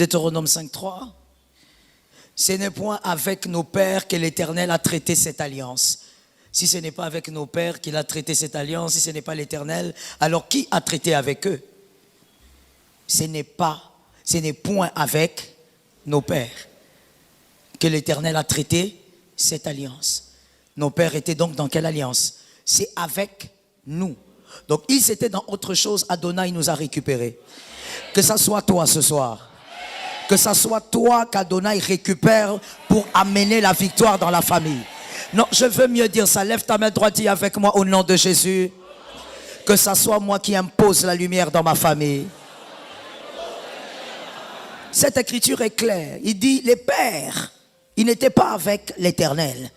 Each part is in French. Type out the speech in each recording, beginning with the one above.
Deutéronome 5.3. Ce n'est point avec nos pères que l'Éternel a traité cette alliance. Si ce n'est pas avec nos pères qu'il a traité cette alliance, si ce n'est pas l'Éternel, alors qui a traité avec eux? Ce n'est point avec nos pères que l'Éternel a traité cette alliance. Nos pères étaient donc dans quelle alliance? C'est avec nous. Donc ils étaient dans autre chose. Adonai nous a récupérés. Que ça soit toi ce soir. Que ça soit toi qu'Adonai récupère pour amener la victoire dans la famille. Non, je veux mieux dire ça. Lève ta main droite, dis avec moi au nom de Jésus. Que ça soit moi qui impose la lumière dans ma famille. Cette écriture est claire. Il dit les pères, ils n'étaient pas avec l'Éternel.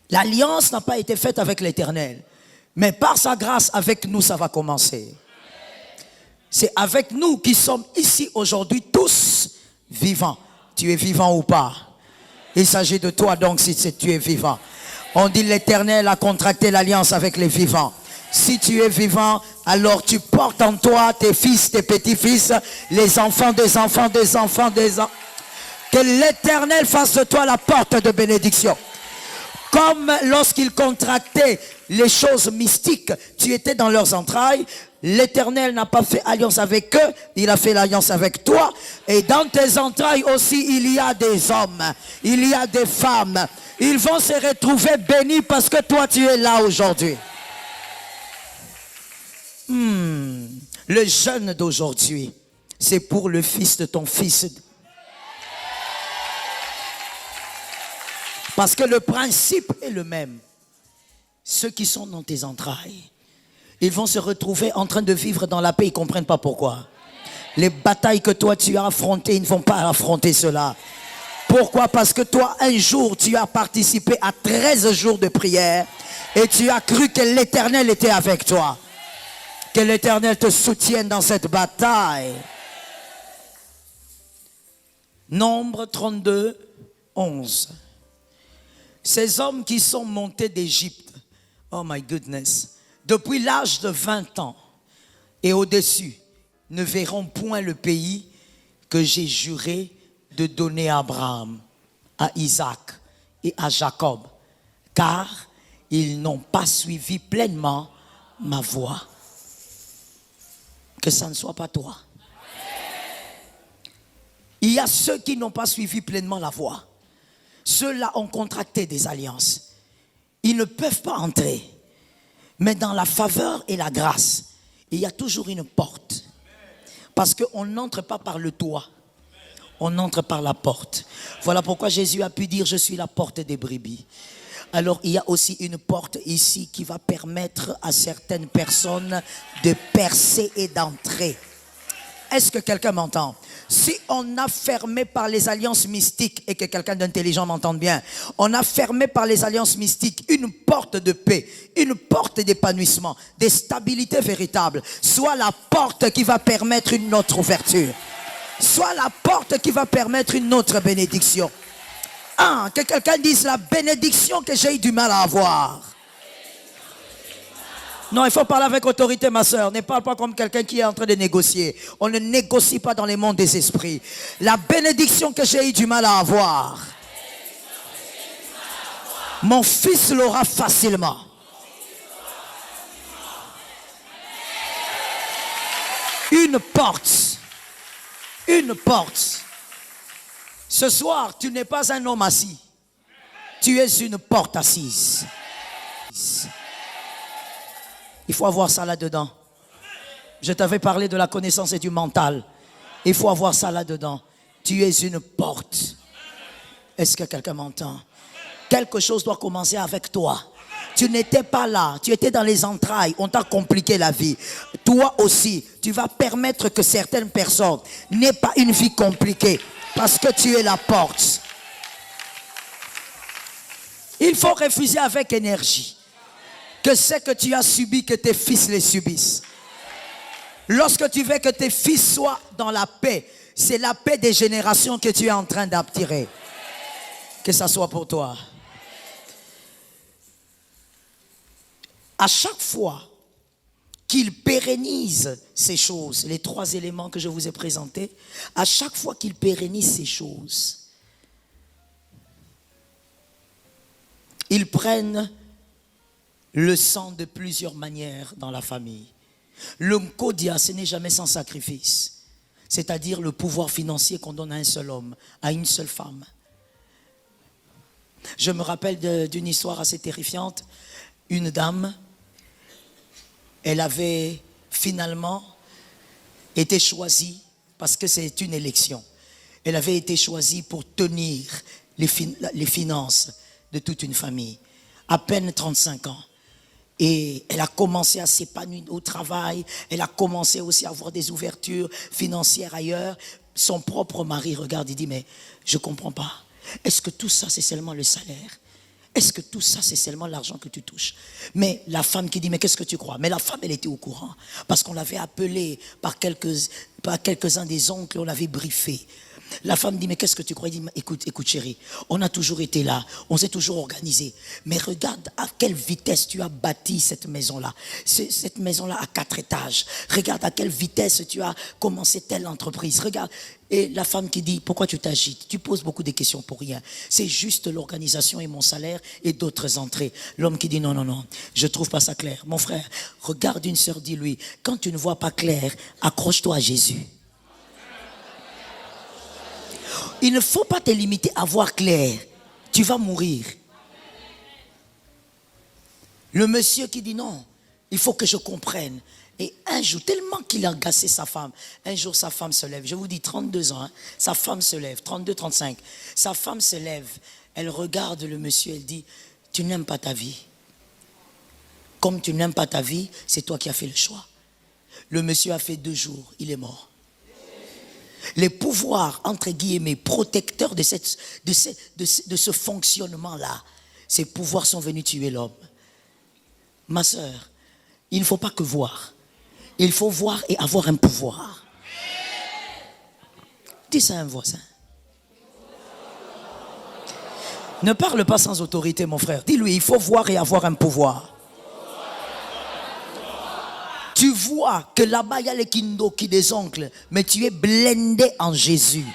L'alliance n'a pas été faite avec l'Éternel. Mais par sa grâce, avec nous, ça va commencer. C'est avec nous qui sommes ici aujourd'hui tous vivants. Tu es vivant ou pas? Il s'agit de toi donc si tu es vivant. On dit l'Éternel a contracté l'alliance avec les vivants. Si tu es vivant, alors tu portes en toi tes fils, tes petits-fils, les enfants des enfants, des enfants, des enfants. Que l'Éternel fasse de toi la porte de bénédiction. Comme lorsqu'ils contractaient les choses mystiques, tu étais dans leurs entrailles. L'Éternel n'a pas fait alliance avec eux, il a fait l'alliance avec toi. Et dans tes entrailles aussi, il y a des hommes, il y a des femmes. Ils vont se retrouver bénis parce que toi, tu es là aujourd'hui. Le jeûne d'aujourd'hui, c'est pour le fils de ton fils. Parce que le principe est le même. Ceux qui sont dans tes entrailles, ils vont se retrouver en train de vivre dans la paix, ils ne comprennent pas pourquoi. Les batailles que toi tu as affrontées, ils ne vont pas affronter cela. Pourquoi? Parce que toi, un jour, tu as participé à 13 jours de prière et tu as cru que l'Éternel était avec toi. Que l'Éternel te soutienne dans cette bataille. Nombre 32, 11. Ces hommes qui sont montés d'Égypte, oh my goodness, depuis l'âge de 20 ans et au-dessus, ne verront point le pays que j'ai juré de donner à Abraham, à Isaac et à Jacob, car ils n'ont pas suivi pleinement ma voie. Que ça ne soit pas toi. Il y a ceux qui n'ont pas suivi pleinement la voie. Ceux-là ont contracté des alliances. Ils ne peuvent pas entrer. Mais dans la faveur et la grâce, il y a toujours une porte. Parce qu'on n'entre pas par le toit. On entre par la porte. Voilà pourquoi Jésus a pu dire, je suis la porte des brebis. Alors il y a aussi une porte ici qui va permettre à certaines personnes de percer et d'entrer. Est-ce que quelqu'un m'entend? Si on a fermé par les alliances mystiques, et que quelqu'un d'intelligent m'entende bien, on a fermé par les alliances mystiques une porte de paix, une porte d'épanouissement, de stabilité véritable, soit la porte qui va permettre une autre ouverture, soit la porte qui va permettre une autre bénédiction. Que quelqu'un dise la bénédiction que j'ai eu du mal à avoir. Non, il faut parler avec autorité, ma soeur. Ne parle pas comme quelqu'un qui est en train de négocier. On ne négocie pas dans les mondes des esprits. La bénédiction que j'ai eu du mal à avoir, mon fils l'aura facilement. Une porte. Une porte. Ce soir, tu n'es pas un homme assis. Tu es une porte assise. Il faut avoir ça là-dedans. Je t'avais parlé de la connaissance et du mental. Il faut avoir ça là-dedans. Tu es une porte. Est-ce que quelqu'un m'entend? Quelque chose doit commencer avec toi. Tu n'étais pas là. Tu étais dans les entrailles. On t'a compliqué la vie. Toi aussi, tu vas permettre que certaines personnes n'aient pas une vie compliquée. Parce que tu es la porte. Il faut refuser avec énergie que ce que tu as subi, que tes fils les subissent. Lorsque tu veux que tes fils soient dans la paix, c'est la paix des générations que tu es en train d'attirer. Que ça soit pour toi. À chaque fois qu'il pérennise ces choses, les 3 éléments que je vous ai présentés, à chaque fois qu'il pérennise ces choses, ils prennent le sang de plusieurs manières dans la famille. Le Mkodia, ce n'est jamais sans sacrifice. C'est-à-dire le pouvoir financier qu'on donne à un seul homme, à une seule femme. Je me rappelle d'une histoire assez terrifiante. Une dame, elle avait finalement été choisie, parce que c'est une élection, elle avait été choisie pour tenir les finances de toute une famille. À peine 35 ans. Et elle a commencé à s'épanouir au travail, elle a commencé aussi à avoir des ouvertures financières ailleurs. Son propre mari regarde et dit, mais je ne comprends pas. Est-ce que tout ça, c'est seulement le salaire? Est-ce que tout ça, c'est seulement l'argent que tu touches? Mais la femme qui dit, mais qu'est-ce que tu crois? Mais la femme, elle était au courant. Parce qu'on l'avait appelée par quelques-uns des oncles, on l'avait briefé. La femme dit, mais qu'est-ce que tu crois? Il dit, écoute chérie, on a toujours été là, on s'est toujours organisé. Mais regarde à quelle vitesse tu as bâti cette maison-là. Cette maison-là à 4 étages. Regarde à quelle vitesse tu as commencé telle entreprise. Regarde. Et la femme qui dit, pourquoi tu t'agites? Tu poses beaucoup de questions pour rien. C'est juste l'organisation et mon salaire et d'autres entrées. L'homme qui dit, non, je trouve pas ça clair. Mon frère, regarde une sœur, dis-lui, quand tu ne vois pas clair, accroche-toi à Jésus. Il ne faut pas te limiter à voir clair. Tu vas mourir. Le monsieur qui dit non, il faut que je comprenne. Et un jour, tellement qu'il a agacé sa femme, un jour sa femme se lève. Je vous dis 32 ans, hein, sa femme se lève, 32, 35. Sa femme se lève, elle regarde le monsieur, elle dit, tu n'aimes pas ta vie. Comme tu n'aimes pas ta vie, c'est toi qui as fait le choix. Le monsieur a fait 2 jours, il est mort. Les pouvoirs, entre guillemets, protecteurs de ce fonctionnement-là, ces pouvoirs sont venus tuer l'homme. Ma sœur, il ne faut pas que voir. Il faut voir et avoir un pouvoir. Dis ça à un voisin. Ne parle pas sans autorité, mon frère. Dis-lui, il faut voir et avoir un pouvoir. Tu vois que là-bas, il y a les kindoki des oncles, mais tu es blindé en Jésus.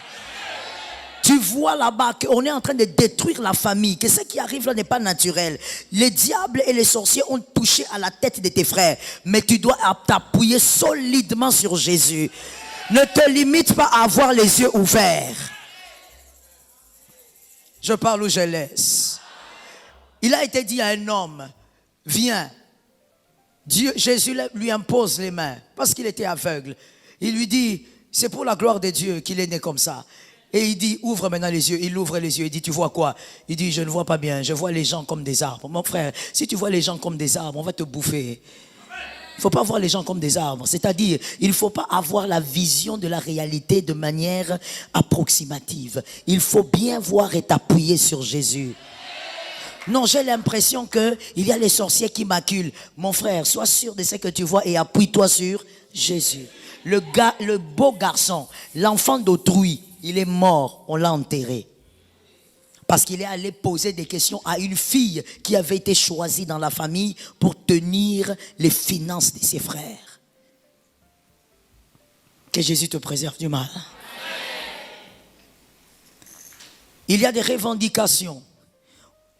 Tu vois là-bas qu'on est en train de détruire la famille, que ce qui arrive là n'est pas naturel. Les diables et les sorciers ont touché à la tête de tes frères, mais tu dois t'appuyer solidement sur Jésus. Ne te limite pas à avoir les yeux ouverts. Je parle ou je laisse. Il a été dit à un homme, viens. Jésus lui impose les mains parce qu'il était aveugle. Il lui dit, c'est pour la gloire de Dieu qu'il est né comme ça. Et il dit, ouvre maintenant les yeux. Il ouvre les yeux. Il dit, tu vois quoi? Il dit, je ne vois pas bien. Je vois les gens comme des arbres. Mon frère, si tu vois les gens comme des arbres, on va te bouffer. Il ne faut pas voir les gens comme des arbres. C'est-à-dire, il ne faut pas avoir la vision de la réalité de manière approximative. Il faut bien voir et t'appuyer sur Jésus. Non, j'ai l'impression qu'il y a les sorciers qui maculent. Mon frère, sois sûr de ce que tu vois et appuie-toi sur Jésus. Le beau garçon, l'enfant d'autrui, il est mort, on l'a enterré. Parce qu'il est allé poser des questions à une fille qui avait été choisie dans la famille pour tenir les finances de ses frères. Que Jésus te préserve du mal. Il y a des revendications.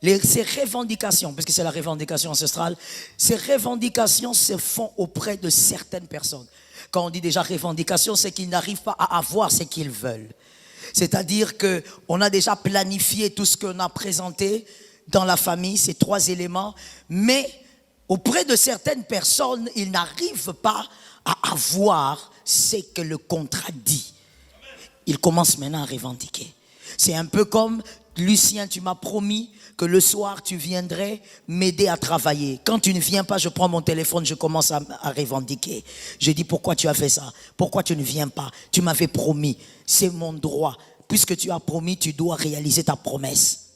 Ces revendications, parce que c'est la revendication ancestrale, ces revendications se font auprès de certaines personnes. Quand on dit déjà revendication, c'est qu'ils n'arrivent pas à avoir ce qu'ils veulent. C'est-à-dire qu'on a déjà planifié tout ce qu'on a présenté dans la famille, ces 3 éléments, mais auprès de certaines personnes, ils n'arrivent pas à avoir ce que le contrat dit. Ils commencent maintenant à revendiquer. C'est un peu comme, Lucien, tu m'as promis que le soir, tu viendrais m'aider à travailler. Quand tu ne viens pas, je prends mon téléphone, je commence à revendiquer. Je dis, pourquoi tu as fait ça? Pourquoi tu ne viens pas? Tu m'avais promis. C'est mon droit. Puisque tu as promis, tu dois réaliser ta promesse.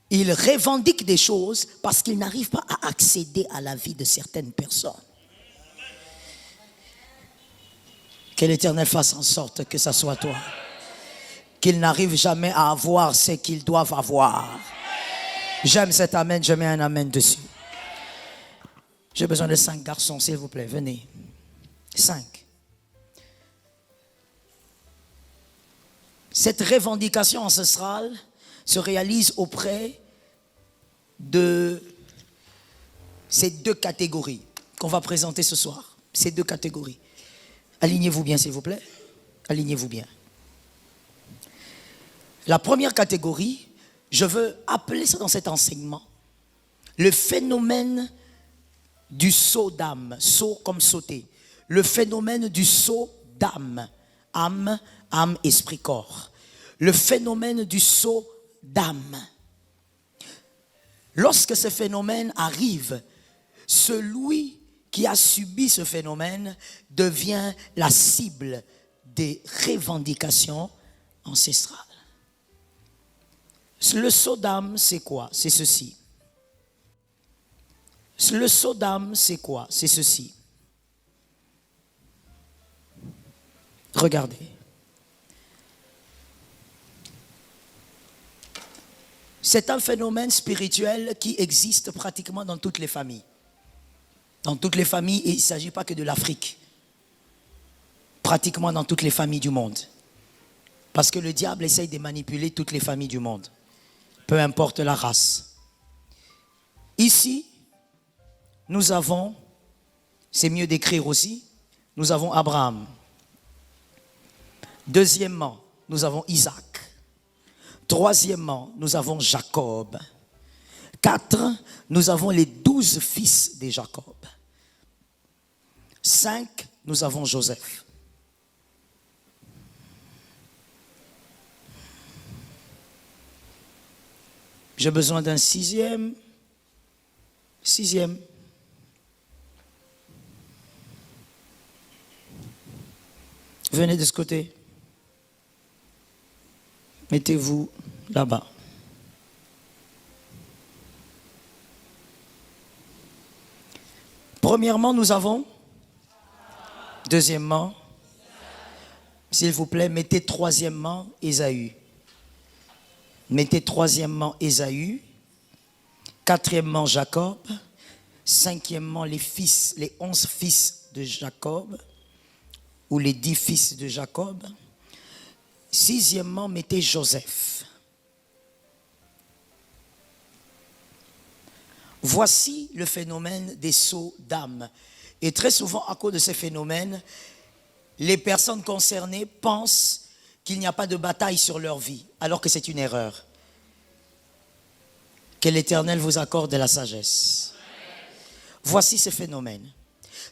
Ils revendiquent des choses parce qu'ils n'arrivent pas à accéder à la vie de certaines personnes. Que l'Éternel fasse en sorte que ça soit toi. Qu'ils n'arrivent jamais à avoir ce qu'ils doivent avoir. J'aime cet amen, je mets un amen dessus. J'ai besoin de 5 garçons, s'il vous plaît. Venez. 5. Cette revendication ancestrale se réalise auprès de ces 2 catégories qu'on va présenter ce soir. Ces 2 catégories. Alignez-vous bien, s'il vous plaît. Alignez-vous bien. La première catégorie, je veux appeler ça dans cet enseignement le phénomène du saut d'âme. Saut comme sauter. Le phénomène du saut d'âme. Âme, esprit, corps. Le phénomène du saut d'âme. Lorsque ce phénomène arrive, celui qui a subi ce phénomène devient la cible des revendications ancestrales. Le saut d'âme, c'est quoi? C'est ceci. Le saut d'âme, c'est quoi? C'est ceci. Regardez. C'est un phénomène spirituel qui existe pratiquement dans toutes les familles. Dans toutes les familles, et il ne s'agit pas que de l'Afrique. Pratiquement dans toutes les familles du monde. Parce que le diable essaye de manipuler toutes les familles du monde. Peu importe la race. Ici, nous avons, c'est mieux d'écrire aussi, nous avons Abraham. Deuxièmement, nous avons Isaac. Troisièmement, nous avons Jacob. 4, nous avons les 12 fils de Jacob. 5, nous avons Joseph. J'ai besoin d'un 6e. 6e. Venez de ce côté. Mettez-vous là-bas. Premièrement, nous avons. Deuxièmement, s'il vous plaît, mettez troisièmement Ésaü. Mettez troisièmement Ésaü. Quatrièmement Jacob. Cinquièmement les 11 fils de Jacob. Ou les 10 fils de Jacob. Sixièmement, mettez Joseph. Voici le phénomène des sauts d'âme. Et très souvent, à cause de ces phénomènes, les personnes concernées pensent qu'il n'y a pas de bataille sur leur vie, alors que c'est une erreur. Que l'Éternel vous accorde de la sagesse. Voici ce phénomène.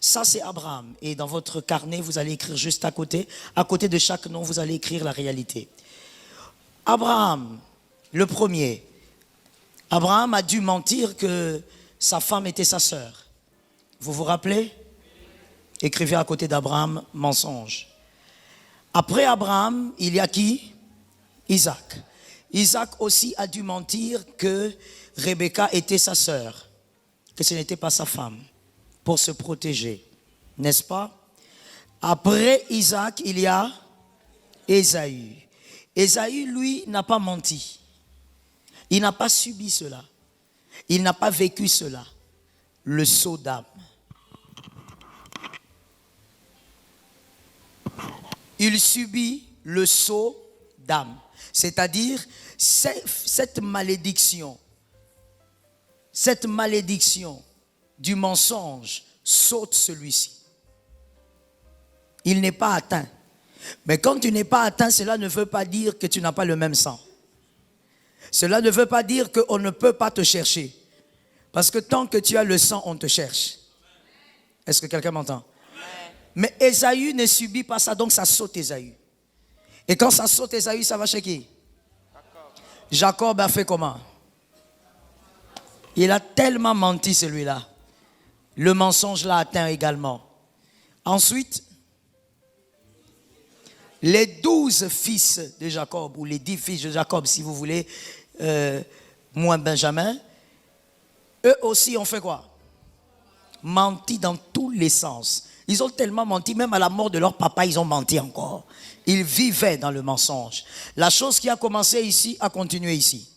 Ça, c'est Abraham. Et dans votre carnet, vous allez écrire juste à côté. À côté de chaque nom, vous allez écrire la réalité. Abraham, le premier. Abraham a dû mentir que sa femme était sa sœur. Vous vous rappelez? Écrivez à côté d'Abraham, mensonge. Après Abraham, il y a qui? Isaac. Isaac aussi a dû mentir que Rebecca était sa sœur, que ce n'était pas sa femme, pour se protéger. N'est-ce pas? Après Isaac, il y a Ésaü. Ésaü, lui, n'a pas menti. Il n'a pas subi cela. Il n'a pas vécu cela. Le saut d'âme. Il subit le saut d'âme. C'est-à-dire, cette malédiction du mensonge saute celui-ci. Il n'est pas atteint. Mais quand tu n'es pas atteint, cela ne veut pas dire que tu n'as pas le même sang. Cela ne veut pas dire qu'on ne peut pas te chercher. Parce que tant que tu as le sang, on te cherche. Est-ce que quelqu'un m'entend? Mais Ésaü ne subit pas ça, donc ça saute Ésaü. Et quand ça saute Ésaü, ça va chez qui? Jacob a fait comment? Il a tellement menti celui-là. Le mensonge l'a atteint également. Ensuite, les 12 fils de Jacob, ou les 10 fils de Jacob, si vous voulez, moins Benjamin, eux aussi ont fait quoi? Menti dans tous les sens. Ils ont tellement menti, même à la mort de leur papa, ils ont menti encore. Ils vivaient dans le mensonge. La chose qui a commencé ici a continué ici.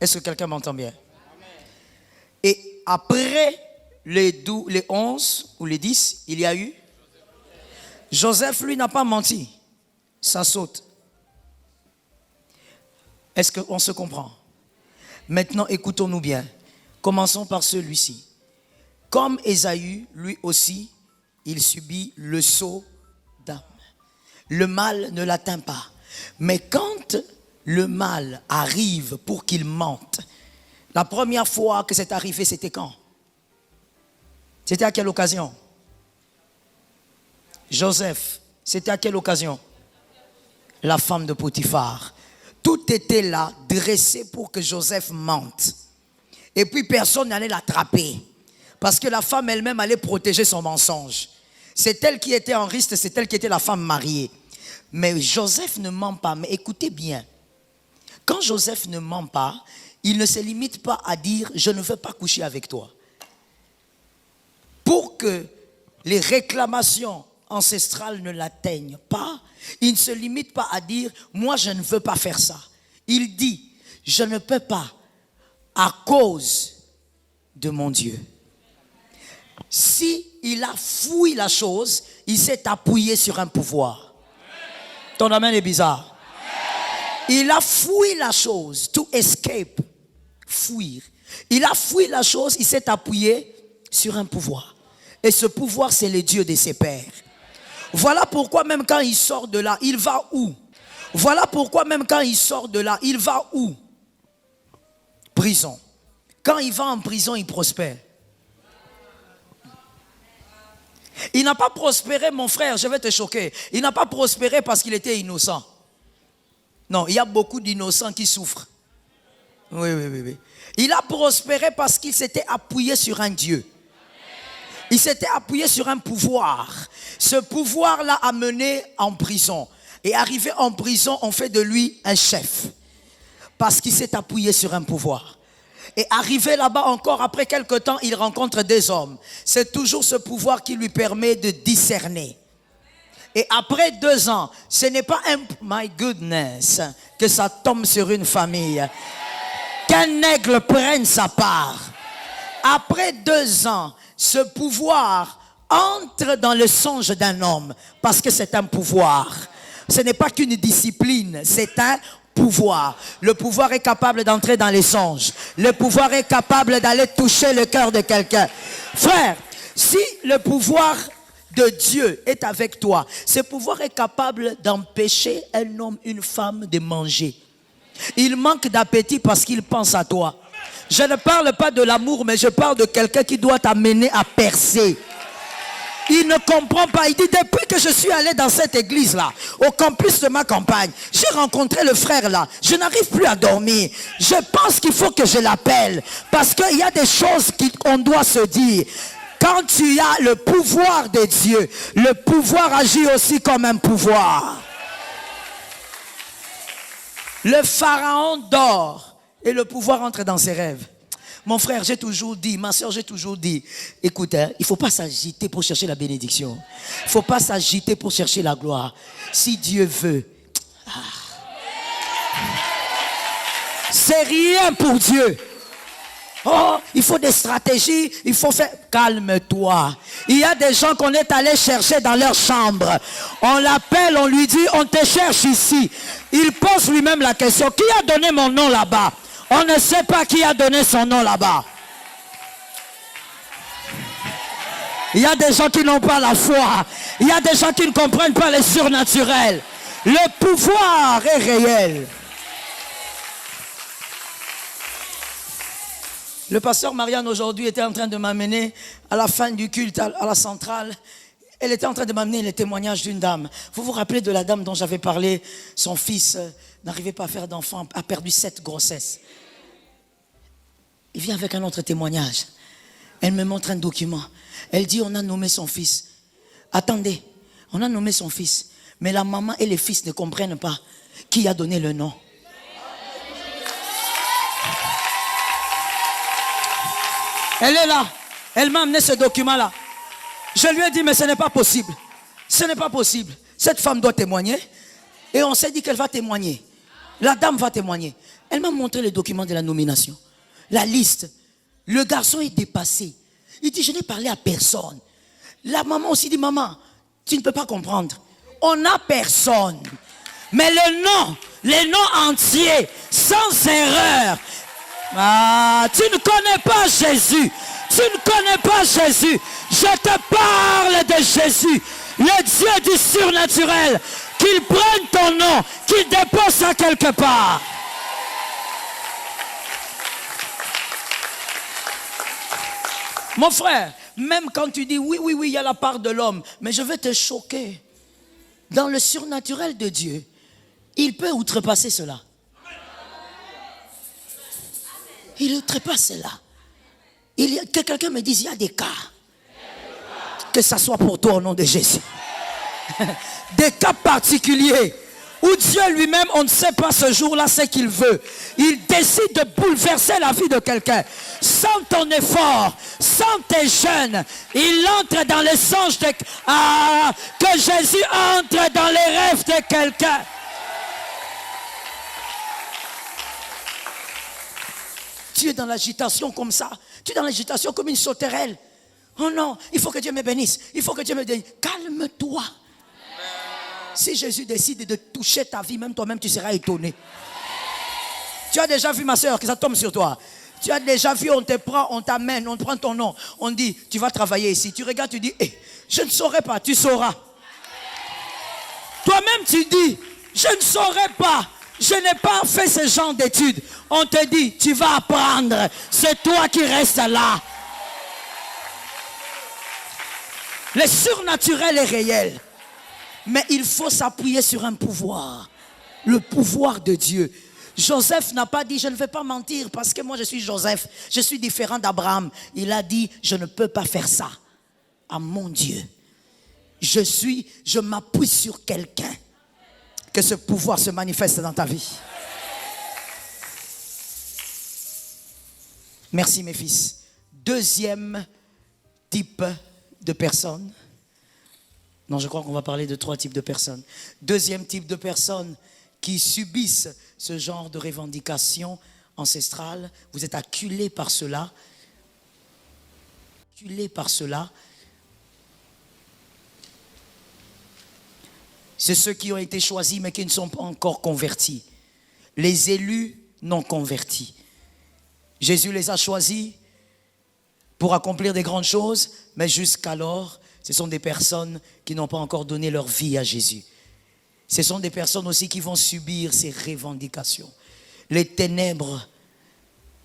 Est-ce que quelqu'un m'entend bien? Et après les 11 ou les 10, il y a eu. Joseph, lui, n'a pas menti. Ça saute. Est-ce qu'on se comprend? Maintenant, écoutons-nous bien. Commençons par celui-ci. Comme Ésaü, lui aussi, il subit le sceau d'âme. Le mal ne l'atteint pas. Mais quand le mal arrive pour qu'il mente, la première fois que c'est arrivé, c'était quand? C'était à quelle occasion? Joseph, c'était à quelle occasion? La femme de Potiphar. Tout était là, dressé pour que Joseph mente. Et puis personne n'allait l'attraper. Parce que la femme elle-même allait protéger son mensonge. C'est elle qui était en risque, c'est elle qui était la femme mariée. Mais Joseph ne ment pas. Mais écoutez bien. Quand Joseph ne ment pas, il ne se limite pas à dire « je ne veux pas coucher avec toi ». Pour que les réclamations ancestrales ne l'atteignent pas, il ne se limite pas à dire « moi je ne veux pas faire ça ». Il dit « je ne peux pas à cause de mon Dieu ». Si il a fouillé la chose, il s'est appuyé sur un pouvoir. Ton amen est bizarre. Il a fouillé la chose, to escape, fuir. Il a fouillé la chose, il s'est appuyé sur un pouvoir. Et ce pouvoir, c'est le Dieu de ses pères. Voilà pourquoi même quand il sort de là, il va où? Voilà pourquoi même quand il sort de là, il va où? Prison. Quand il va en prison, il prospère. Il n'a pas prospéré, mon frère, je vais te choquer. Il n'a pas prospéré parce qu'il était innocent. Non, il y a beaucoup d'innocents qui souffrent. Oui. Il a prospéré parce qu'il s'était appuyé sur un Dieu. Il s'était appuyé sur un pouvoir. Ce pouvoir l'a amené en prison. Et arrivé en prison, on fait de lui un chef. Parce qu'il s'est appuyé sur un pouvoir. Et arrivé là-bas encore, après quelque temps, il rencontre des hommes. C'est toujours ce pouvoir qui lui permet de discerner. Et après 2 ans, ce n'est pas un... My goodness, que ça tombe sur une famille. Qu'un aigle prenne sa part. Après 2 ans, ce pouvoir entre dans le songe d'un homme. Parce que c'est un pouvoir. Ce n'est pas qu'une discipline, c'est un pouvoir. Le pouvoir est capable d'entrer dans les songes. Le pouvoir est capable d'aller toucher le cœur de quelqu'un. Frère, si le pouvoir de Dieu est avec toi, ce pouvoir est capable d'empêcher un homme, une femme de manger. Il manque d'appétit parce qu'il pense à toi. Je ne parle pas de l'amour, mais je parle de quelqu'un qui doit t'amener à percer. Il ne comprend pas. Il dit, depuis que je suis allé dans cette église-là, au campus de ma campagne, j'ai rencontré le frère là. Je n'arrive plus à dormir. Je pense qu'il faut que je l'appelle. Parce qu'il y a des choses qu'on doit se dire. Quand tu as le pouvoir de Dieu, le pouvoir agit aussi comme un pouvoir. Le pharaon dort et le pouvoir entre dans ses rêves. Mon frère, j'ai toujours dit, ma soeur, j'ai toujours dit, écoute, il ne faut pas s'agiter pour chercher la bénédiction. Il ne faut pas s'agiter pour chercher la gloire. Si Dieu veut, c'est rien pour Dieu. Oh, il faut des stratégies, il faut faire... Calme-toi. Il y a des gens qu'on est allé chercher dans leur chambre. On l'appelle, on lui dit, on te cherche ici. Il pose lui-même la question, qui a donné mon nom là-bas? On ne sait pas qui a donné son nom là-bas. Il y a des gens qui n'ont pas la foi. Il y a des gens qui ne comprennent pas les surnaturels. Le pouvoir est réel. Le pasteur Marianne aujourd'hui était en train de m'amener à la fin du culte à la centrale. Elle était en train de m'amener le témoignage d'une dame. Vous vous rappelez de la dame dont j'avais parlé? Son fils n'arrivait pas à faire d'enfant, a perdu 7 grossesses. Il vient avec un autre témoignage. Elle me montre un document. Elle dit, on a nommé son fils. Attendez, on a nommé son fils. Mais la maman et les fils ne comprennent pas qui a donné le nom. Elle est là. Elle m'a amené ce document-là. Je lui ai dit, mais ce n'est pas possible. Ce n'est pas possible. Cette femme doit témoigner. Et on s'est dit qu'elle va témoigner. La dame va témoigner. Elle m'a montré le document de la nomination. La liste. Le garçon est dépassé. Il dit, je n'ai parlé à personne. La maman aussi dit, maman, tu ne peux pas comprendre. On n'a personne. Mais les noms entiers, sans erreur. Ah, tu ne connais pas Jésus. Tu ne connais pas Jésus. Je te parle de Jésus, le Dieu du surnaturel. Qu'il prenne ton nom, qu'il dépose ça quelque part. Mon frère, même quand tu dis oui, il y a la part de l'homme, mais je vais te choquer. Dans le surnaturel de Dieu, il peut outrepasser cela. Il outrepasse cela. Que quelqu'un me dise, il y a des cas. Que ça soit pour toi au nom de Jésus. Des cas particuliers où Dieu lui-même, on ne sait pas ce jour-là ce qu'il veut. Il décide de bouleverser la vie de quelqu'un. Sans ton effort, sans tes jeûnes, il entre dans les songes de... Ah, que Jésus entre dans les rêves de quelqu'un. Tu es dans l'agitation comme ça. Tu es dans l'agitation comme une sauterelle. Oh non, il faut que Dieu me bénisse. Il faut que Dieu me bénisse. Calme-toi. Si Jésus décide de toucher ta vie, même toi-même, tu seras étonné. Tu as déjà vu, ma soeur, que ça tombe sur toi. Tu as déjà vu, on te prend, on t'amène, on prend ton nom. On dit, tu vas travailler ici. Tu regardes, tu dis, je ne saurais pas, tu sauras. Toi-même, tu dis, je ne saurais pas. Je n'ai pas fait ce genre d'études. On te dit, tu vas apprendre. C'est toi qui restes là. Le surnaturel est réel. Mais il faut s'appuyer sur un pouvoir. Le pouvoir de Dieu. Joseph n'a pas dit, je ne vais pas mentir parce que moi je suis Joseph. Je suis différent d'Abraham. Il a dit, je ne peux pas faire ça. À mon Dieu. Je m'appuie sur quelqu'un. Que ce pouvoir se manifeste dans ta vie. Merci mes fils. Deuxième type de personne. Non, je crois qu'on va parler de 3 types de personnes. Deuxième type de personnes qui subissent ce genre de revendication ancestrale. Vous êtes acculés par cela. Acculés par cela. C'est ceux qui ont été choisis mais qui ne sont pas encore convertis. Les élus non convertis. Jésus les a choisis pour accomplir des grandes choses, mais jusqu'alors, ce sont des personnes qui n'ont pas encore donné leur vie à Jésus. Ce sont des personnes aussi qui vont subir ces revendications. Les ténèbres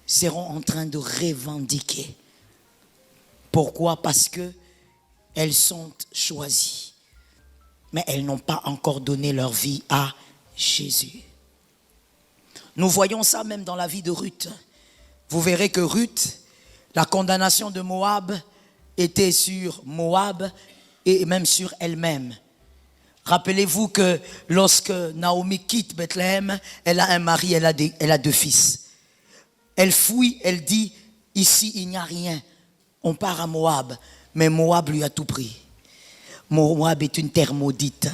seront en train de revendiquer. Pourquoi? Parce qu'elles sont choisies. Mais elles n'ont pas encore donné leur vie à Jésus. Nous voyons ça même dans la vie de Ruth. Vous verrez que Ruth, la condamnation de Moab était sur Moab et même sur elle-même. Rappelez-vous que lorsque Naomi quitte Bethléem, elle a un mari, elle a 2 fils. Elle fuit, elle dit, ici il n'y a rien. On part à Moab, mais Moab lui a tout pris. Moab est une terre maudite.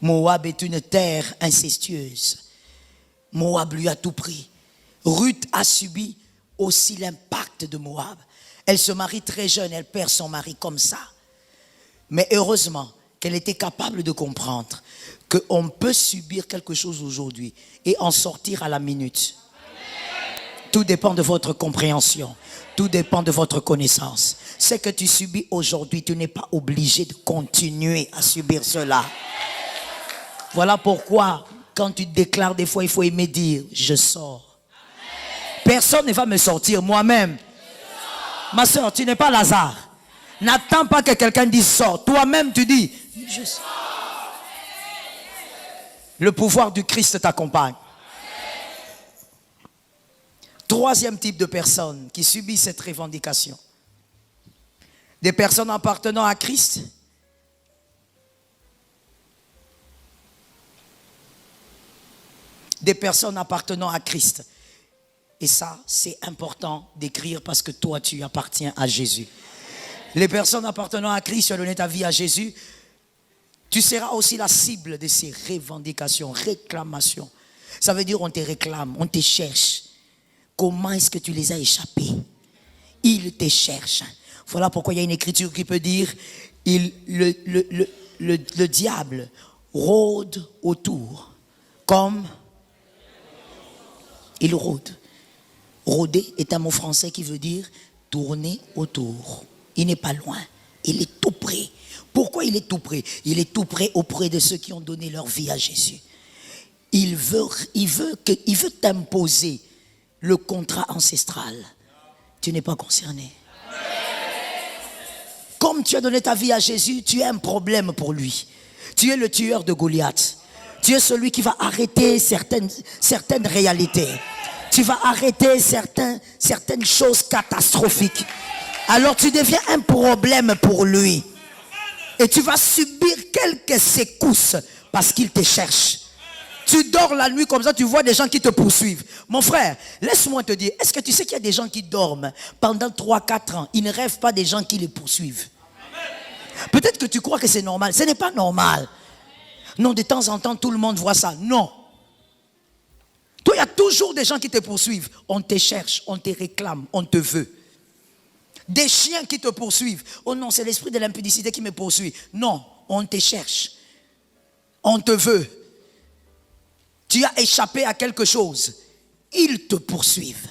Moab est une terre incestueuse. Moab lui a tout pris. Ruth a subi aussi l'impact de Moab. Elle se marie très jeune, elle perd son mari comme ça. Mais heureusement qu'elle était capable de comprendre qu'on peut subir quelque chose aujourd'hui et en sortir à la minute. Tout dépend de votre compréhension. Tout dépend de votre connaissance. Ce que tu subis aujourd'hui, tu n'es pas obligé de continuer à subir cela. Voilà pourquoi, quand tu déclares des fois, il faut aimer dire, je sors. Personne ne va me sortir, moi-même. Ma soeur, tu n'es pas Lazare. N'attends pas que quelqu'un dise sors. Toi-même, tu dis, je sors. Le pouvoir du Christ t'accompagne. Troisième type de personnes qui subissent cette revendication. Des personnes appartenant à Christ. Des personnes appartenant à Christ. Et ça, c'est important d'écrire parce que toi, tu appartiens à Jésus. Les personnes appartenant à Christ, tu as donné ta vie à Jésus. Tu seras aussi la cible de ces revendications, réclamations. Ça veut dire on te réclame, on te cherche. Comment est-ce que tu les as échappés? Ils te cherchent. Voilà pourquoi il y a une écriture qui peut dire, le diable rôde autour, comme il rôde. Rôder est un mot français qui veut dire tourner autour. Il n'est pas loin, il est tout près. Pourquoi il est tout près? Il est tout près auprès de ceux qui ont donné leur vie à Jésus. Il veut t'imposer le contrat ancestral. Tu n'es pas concerné. Comme tu as donné ta vie à Jésus, tu es un problème pour lui. Tu es le tueur de Goliath. Tu es celui qui va arrêter certaines réalités. Tu vas arrêter certaines choses catastrophiques. Alors tu deviens un problème pour lui. Et tu vas subir quelques secousses parce qu'il te cherche. Tu dors la nuit comme ça, tu vois des gens qui te poursuivent. Mon frère, laisse-moi te dire, est-ce que tu sais qu'il y a des gens qui dorment pendant 3-4 ans? Ils ne rêvent pas des gens qui les poursuivent. Peut-être que tu crois que c'est normal. Ce n'est pas normal. Non, de temps en temps, tout le monde voit ça. Non. Toi, il y a toujours des gens qui te poursuivent. On te cherche, on te réclame, on te veut. Des chiens qui te poursuivent. Oh non, c'est l'esprit de l'impudicité qui me poursuit. Non, on te cherche. On te veut. Tu as échappé à quelque chose. Ils te poursuivent.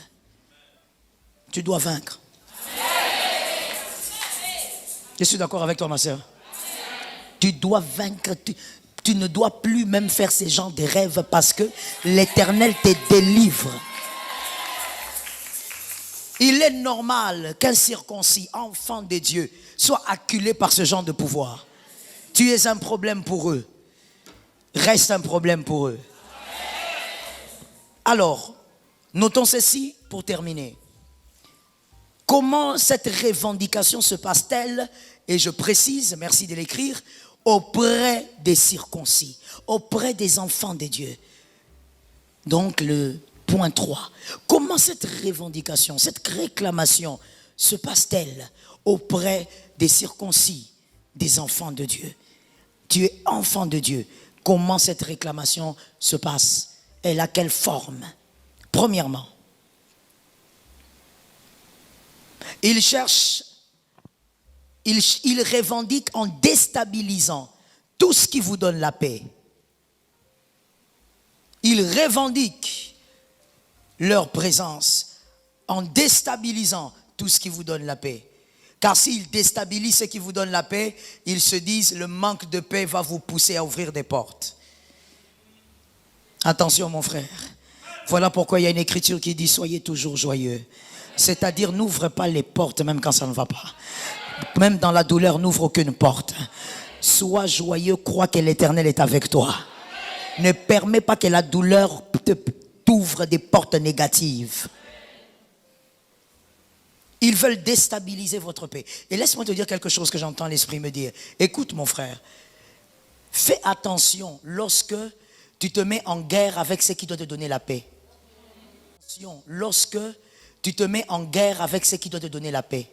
Tu dois vaincre. Je suis d'accord avec toi, ma soeur. Tu dois vaincre. Tu ne dois plus même faire ces genres de rêves parce que l'Éternel te délivre. Il est normal qu'un circoncis, enfant de Dieu, soit acculé par ce genre de pouvoir. Tu es un problème pour eux. Reste un problème pour eux. Alors, notons ceci pour terminer. Comment cette revendication se passe-t-elle? Et je précise, merci de l'écrire, auprès des circoncis, auprès des enfants de Dieu. Donc le point 3. Comment cette revendication, cette réclamation se passe-t-elle auprès des circoncis, des enfants de Dieu? Tu es enfant de Dieu. Comment cette réclamation se passe? Elle a quelle forme? Premièrement, il revendique en déstabilisant tout ce qui vous donne la paix. Il revendique leur présence en déstabilisant tout ce qui vous donne la paix. Car s'ils déstabilisent ce qui vous donne la paix, ils se disent le manque de paix va vous pousser à ouvrir des portes. Attention mon frère. Voilà pourquoi il y a une écriture qui dit soyez toujours joyeux. C'est-à-dire n'ouvre pas les portes même quand ça ne va pas. Même dans la douleur, n'ouvre aucune porte. Sois joyeux, crois que l'Éternel est avec toi. Ne permets pas que la douleur t'ouvre des portes négatives. Ils veulent déstabiliser votre paix. Et laisse-moi te dire quelque chose que j'entends l'Esprit me dire. Écoute mon frère, fais attention lorsque tu te mets en guerre avec ce qui doit te donner la paix. Attention lorsque tu te mets en guerre avec ce qui doit te donner la paix.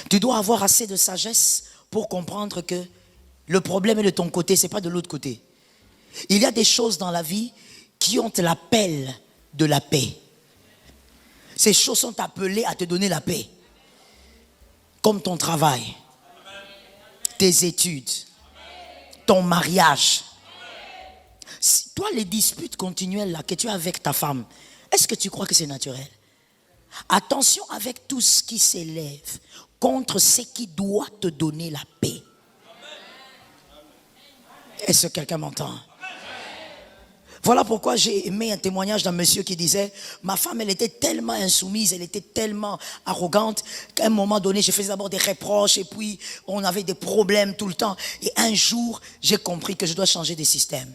Tu dois avoir assez de sagesse pour comprendre que le problème est de ton côté, ce n'est pas de l'autre côté. Il y a des choses dans la vie qui ont l'appel de la paix. Ces choses sont appelées à te donner la paix. Comme ton travail, tes études, ton mariage. Toi, les disputes continuelles là, que tu as avec ta femme, est-ce que tu crois que c'est naturel? Attention avec tout ce qui s'élève contre ce qui doit te donner la paix. Est-ce que quelqu'un m'entend? Voilà pourquoi j'ai aimé un témoignage d'un monsieur qui disait ma femme elle était tellement insoumise, elle était tellement arrogante qu'à un moment donné je faisais d'abord des reproches et puis on avait des problèmes tout le temps et un jour j'ai compris que je dois changer de système.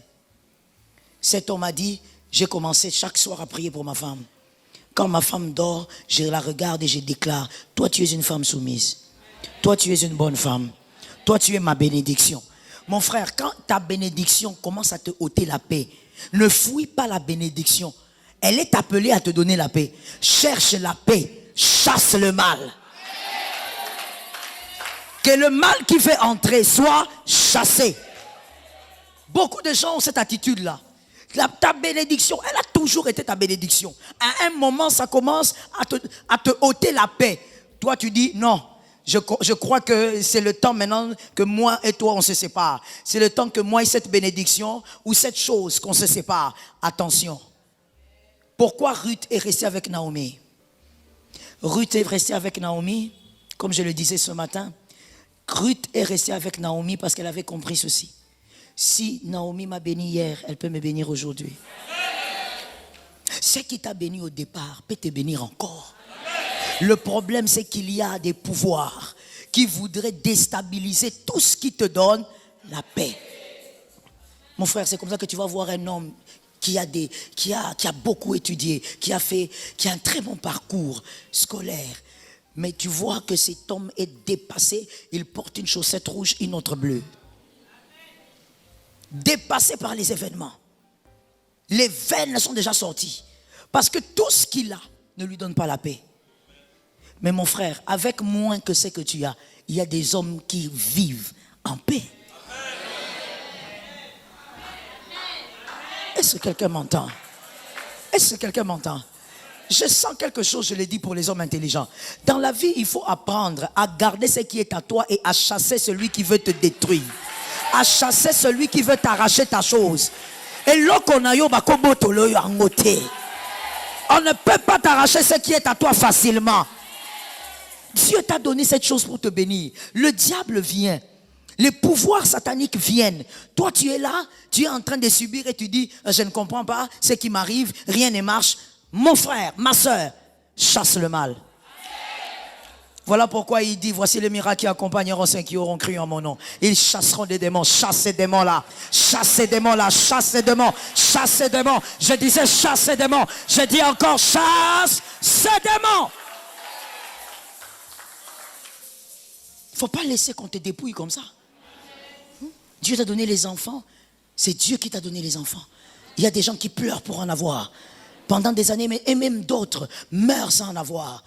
Cet homme a dit j'ai commencé chaque soir à prier pour ma femme. Quand ma femme dort, je la regarde et je déclare toi tu es une femme soumise, toi tu es une bonne femme, toi tu es ma bénédiction. Mon frère, quand ta bénédiction commence à te ôter la paix, ne fouille pas la bénédiction. Elle est appelée à te donner la paix. Cherche la paix, chasse le mal. Que le mal qui fait entrer soit chassé. Beaucoup de gens ont cette attitude-là. Ta bénédiction, elle a toujours été ta bénédiction. À un moment, ça commence à te ôter la paix. Toi, tu dis non. Je crois que c'est le temps maintenant que moi et toi, on se sépare. C'est le temps que moi et cette bénédiction ou cette chose qu'on se sépare. Attention. Pourquoi Ruth est restée avec Naomi? Ruth est restée avec Naomi, comme je le disais ce matin. Ruth est restée avec Naomi parce qu'elle avait compris ceci. Si Naomi m'a béni hier, elle peut me bénir aujourd'hui. Ce qui t'a béni au départ peut te bénir encore. Le problème, c'est qu'il y a des pouvoirs qui voudraient déstabiliser tout ce qui te donne la paix. Mon frère, c'est comme ça que tu vas voir un homme qui a beaucoup étudié, qui a un très bon parcours scolaire. Mais tu vois que cet homme est dépassé, il porte une chaussette rouge, une autre bleue. Dépassé par les événements. Les veines sont déjà sorties. Parce que tout ce qu'il a ne lui donne pas la paix. Mais mon frère, avec moins que ce que tu as, il y a des hommes qui vivent en paix. Est-ce que quelqu'un m'entend? Est-ce que quelqu'un m'entend? Je sens quelque chose, je l'ai dit pour les hommes intelligents. Dans la vie, il faut apprendre à garder ce qui est à toi et à chasser celui qui veut te détruire. À chasser celui qui veut t'arracher ta chose. Et on ne peut pas t'arracher ce qui est à toi facilement. Dieu t'a donné cette chose pour te bénir. Le diable vient. Les pouvoirs sataniques viennent. Toi, tu es là, tu es en train de subir et tu dis, je ne comprends pas ce qui m'arrive, rien ne marche. Mon frère, ma soeur, chasse le mal. Voilà pourquoi il dit, voici les miracles qui accompagneront ceux qui auront cru en mon nom. Ils chasseront des démons. Chasse ces démons-là. Chasse ces démons-là. Chasse ces démons. Chasse ces démons. Je disais chasse ces démons. Je dis encore chasse ces démons. Il ne faut pas laisser qu'on te dépouille comme ça. Dieu t'a donné les enfants. C'est Dieu qui t'a donné les enfants. Il y a des gens qui pleurent pour en avoir. Pendant des années, et même d'autres meurent sans en avoir.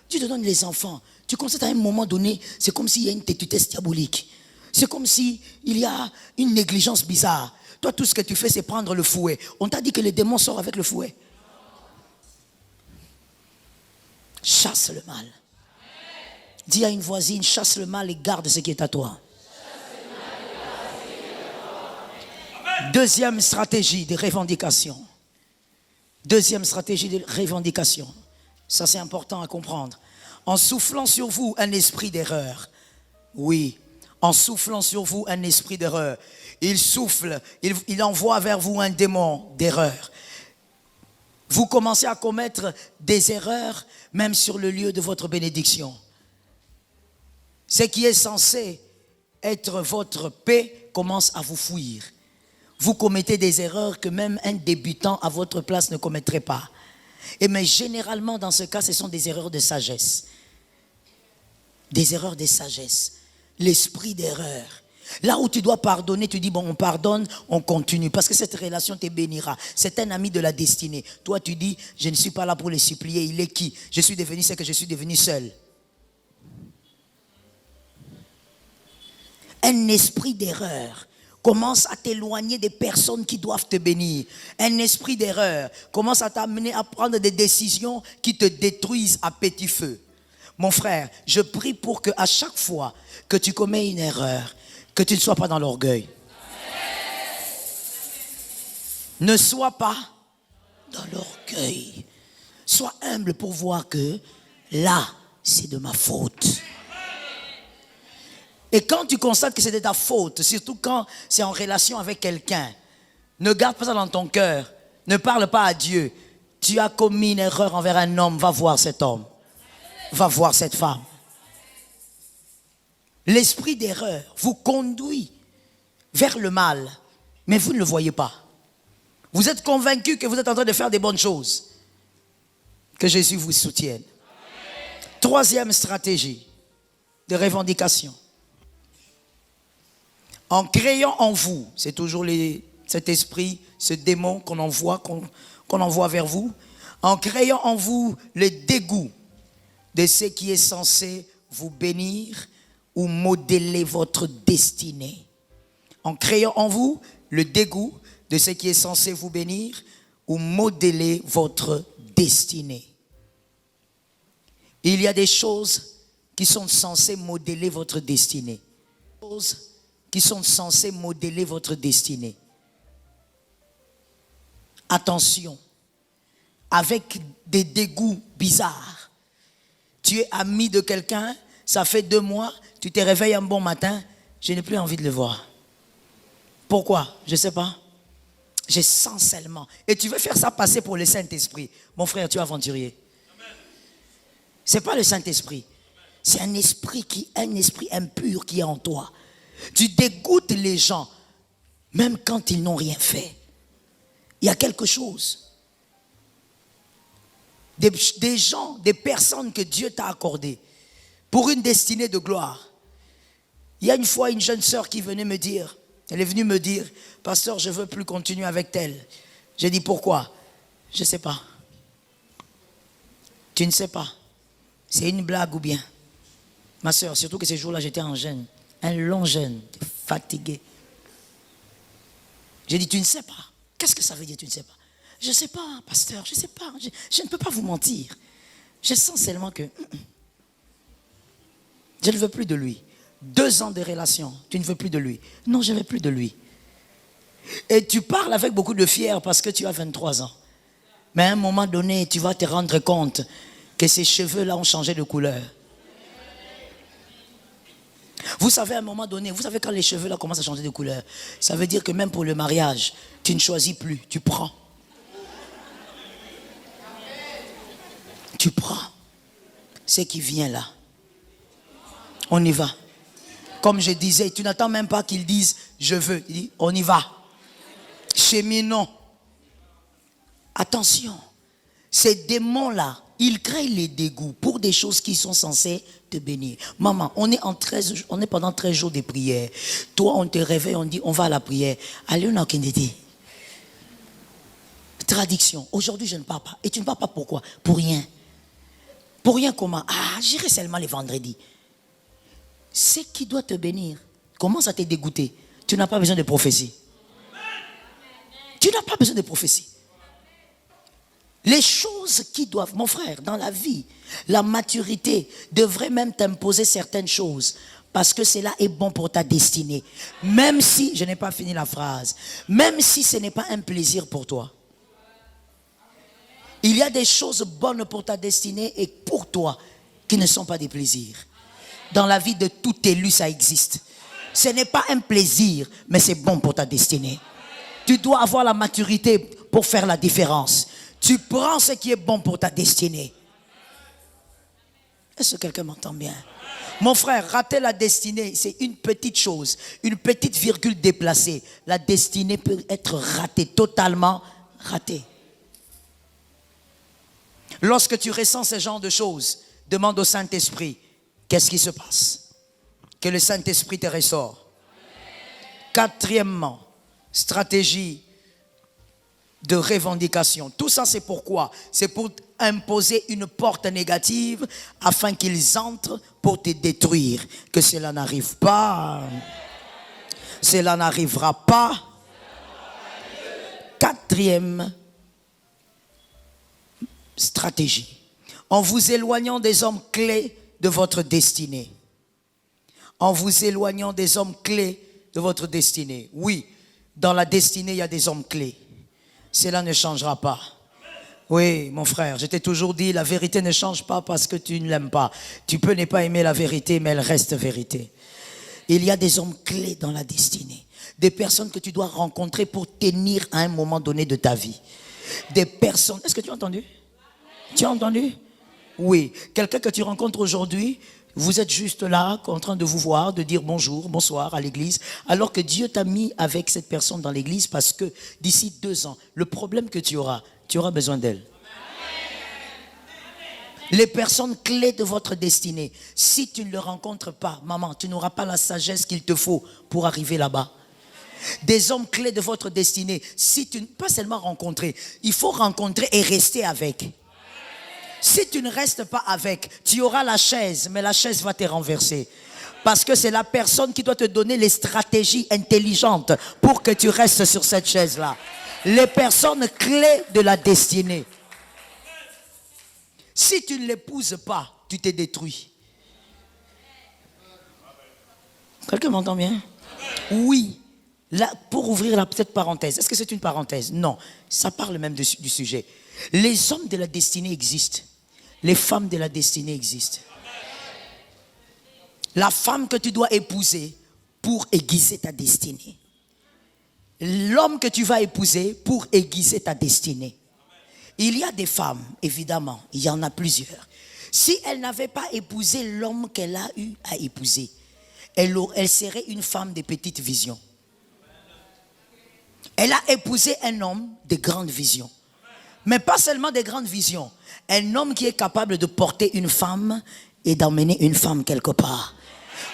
Dieu te donne les enfants. Tu constates à un moment donné, c'est comme s'il y a une têtutesse diabolique. C'est comme s'il y a une négligence bizarre. Toi, tout ce que tu fais, c'est prendre le fouet. On t'a dit que les démons sortent avec le fouet. Chasse le mal. Dis à une voisine, chasse le mal et garde ce qui est à toi. Deuxième stratégie de revendication. Deuxième stratégie de revendication. Ça, c'est important à comprendre. En soufflant sur vous un esprit d'erreur. Oui, en soufflant sur vous un esprit d'erreur. Il souffle, il envoie vers vous un démon d'erreur. Vous commencez à commettre des erreurs, même sur le lieu de votre bénédiction. Ce qui est censé être votre paix commence à vous fuir. Vous commettez des erreurs que même un débutant à votre place ne commettrait pas. Mais généralement, dans ce cas, ce sont des erreurs de sagesse. Des erreurs de sagesse. L'esprit d'erreur. Là où tu dois pardonner, tu dis, bon, on pardonne, on continue. Parce que cette relation te bénira. C'est un ami de la destinée. Toi, tu dis, je ne suis pas là pour les supplier. Il est qui? Je suis devenu ce que je suis devenu seul. Un esprit d'erreur commence à t'éloigner des personnes qui doivent te bénir. Un esprit d'erreur commence à t'amener à prendre des décisions qui te détruisent à petit feu. Mon frère, je prie pour que à chaque fois que tu commets une erreur, que tu ne sois pas dans l'orgueil. Ne sois pas dans l'orgueil. Sois humble pour voir que là, c'est de ma faute. Et quand tu constates que c'est de ta faute, surtout quand c'est en relation avec quelqu'un, ne garde pas ça dans ton cœur. Ne parle pas à Dieu. Tu as commis une erreur envers un homme, va voir cet homme. Va voir cette femme. L'esprit d'erreur vous conduit vers le mal, mais vous ne le voyez pas. Vous êtes convaincu que vous êtes en train de faire des bonnes choses. Que Jésus vous soutienne. Troisième stratégie de revendication. En créant en vous, c'est toujours cet esprit, ce démon qu'on envoie vers vous, en créant en vous le dégoût de ce qui est censé vous bénir ou modeler votre destinée. En créant en vous le dégoût de ce qui est censé vous bénir ou modeler votre destinée. Il y a des choses qui sont censées modeler votre destinée. Des choses qui sont censées modeler votre destinée. Attention, avec des dégoûts bizarres. Tu es ami de quelqu'un, ça fait 2 mois, tu te réveilles un bon matin, je n'ai plus envie de le voir. Pourquoi? Je ne sais pas. Je sens seulement. Et tu veux faire ça passer pour le Saint-Esprit. Mon frère, tu es aventurier. Ce n'est pas le Saint-Esprit. C'est un esprit impur qui est en toi. Tu dégoûtes les gens, même quand ils n'ont rien fait. Il y a quelque chose. Des gens, des personnes que Dieu t'a accordées pour une destinée de gloire. Il y a une fois une jeune sœur qui venait me dire, elle est venue me dire, pasteur, je ne veux plus continuer avec elle. J'ai dit, pourquoi? Je ne sais pas. Tu ne sais pas. C'est une blague ou bien? Ma sœur, surtout que ces jours-là, j'étais en jeûne. Un long jeûne, fatigué. J'ai dit, tu ne sais pas. Qu'est-ce que ça veut dire, tu ne sais pas? Je ne sais pas, pasteur, je ne sais pas. Je ne peux pas vous mentir. Je sens seulement que je ne veux plus de lui. 2 ans de relation, tu ne veux plus de lui. Non, je ne veux plus de lui. Et tu parles avec beaucoup de fier parce que tu as 23 ans. Mais à un moment donné, tu vas te rendre compte que ces cheveux-là ont changé de couleur. Vous savez, à un moment donné, vous savez quand les cheveux-là commencent à changer de couleur, ça veut dire que même pour le mariage, tu ne choisis plus, tu prends. Tu prends ce qui vient là. On y va. Comme je disais, tu n'attends même pas qu'ils disent « je veux ». Il dit « on y va ». Cheminons. Attention, ces démons-là, ils créent les dégoûts pour des choses qui sont censées te bénir. Maman, on est pendant 13 jours de prière. Toi, on te réveille, on dit on va à la prière. Allez, on a aucune idée. Traduction. Aujourd'hui, je ne pars pas. Et tu ne pars pas pourquoi? Pour rien. Pour rien comment? Ah, j'irai seulement les vendredis. Ce qui doit te bénir commence à te dégoûter. Tu n'as pas besoin de prophétie. Tu n'as pas besoin de prophétie. Les choses qui doivent, mon frère, dans la vie, la maturité devrait même t'imposer certaines choses parce que cela est bon pour ta destinée. Même si, je n'ai pas fini la phrase, même si ce n'est pas un plaisir pour toi. Il y a des choses bonnes pour ta destinée et pour toi qui ne sont pas des plaisirs. Dans la vie de tout élu, ça existe. Ce n'est pas un plaisir, mais c'est bon pour ta destinée. Tu dois avoir la maturité pour faire la différence. Tu prends ce qui est bon pour ta destinée. Est-ce que quelqu'un m'entend bien? Mon frère, rater la destinée, c'est une petite chose, une petite virgule déplacée. La destinée peut être ratée, totalement ratée. Lorsque tu ressens ce genre de choses, demande au Saint-Esprit, qu'est-ce qui se passe? Que le Saint-Esprit te ressort. 4e stratégie de revendication. Tout ça, c'est pourquoi? C'est pour imposer une porte négative afin qu'ils entrent pour te détruire. Que cela n'arrive pas. Cela n'arrivera pas. 4e stratégie. En vous éloignant des hommes clés de votre destinée. En vous éloignant des hommes clés de votre destinée. Oui, dans la destinée, il y a des hommes clés. Cela ne changera pas. Oui, mon frère, je t'ai toujours dit, la vérité ne change pas parce que tu ne l'aimes pas. Tu peux ne pas aimer la vérité, mais elle reste vérité. Il y a des hommes clés dans la destinée. Des personnes que tu dois rencontrer pour tenir à un moment donné de ta vie. Des personnes... Est-ce que tu as entendu? Tu as entendu? Oui. Quelqu'un que tu rencontres aujourd'hui, vous êtes juste là, en train de vous voir, de dire bonjour, bonsoir à l'église, alors que Dieu t'a mis avec cette personne dans l'église parce que d'ici 2 ans, le problème que tu auras besoin d'elle. Les personnes clés de votre destinée, si tu ne le rencontres pas, maman, tu n'auras pas la sagesse qu'il te faut pour arriver là-bas. Des hommes clés de votre destinée, si tu ne pas seulement rencontrer, il faut rencontrer et rester avec. Si tu ne restes pas avec, tu auras la chaise, mais la chaise va te renverser. Parce que c'est la personne qui doit te donner les stratégies intelligentes pour que tu restes sur cette chaise-là. Les personnes clés de la destinée. Si tu ne l'épouses pas, tu t'es détruit. Quelqu'un m'entend bien? Oui. Là, pour ouvrir la petite parenthèse. Est-ce que c'est une parenthèse? Non. Ça parle même du sujet. Les hommes de la destinée existent. Les femmes de la destinée existent. La femme que tu dois épouser pour aiguiser ta destinée. L'homme que tu vas épouser pour aiguiser ta destinée. Il y a des femmes, évidemment, il y en a plusieurs. Si elle n'avait pas épousé l'homme qu'elle a eu à épouser, elle serait une femme de petite vision. Elle a épousé un homme de grande vision. Mais pas seulement de grandes visions. Un homme qui est capable de porter une femme et d'emmener une femme quelque part.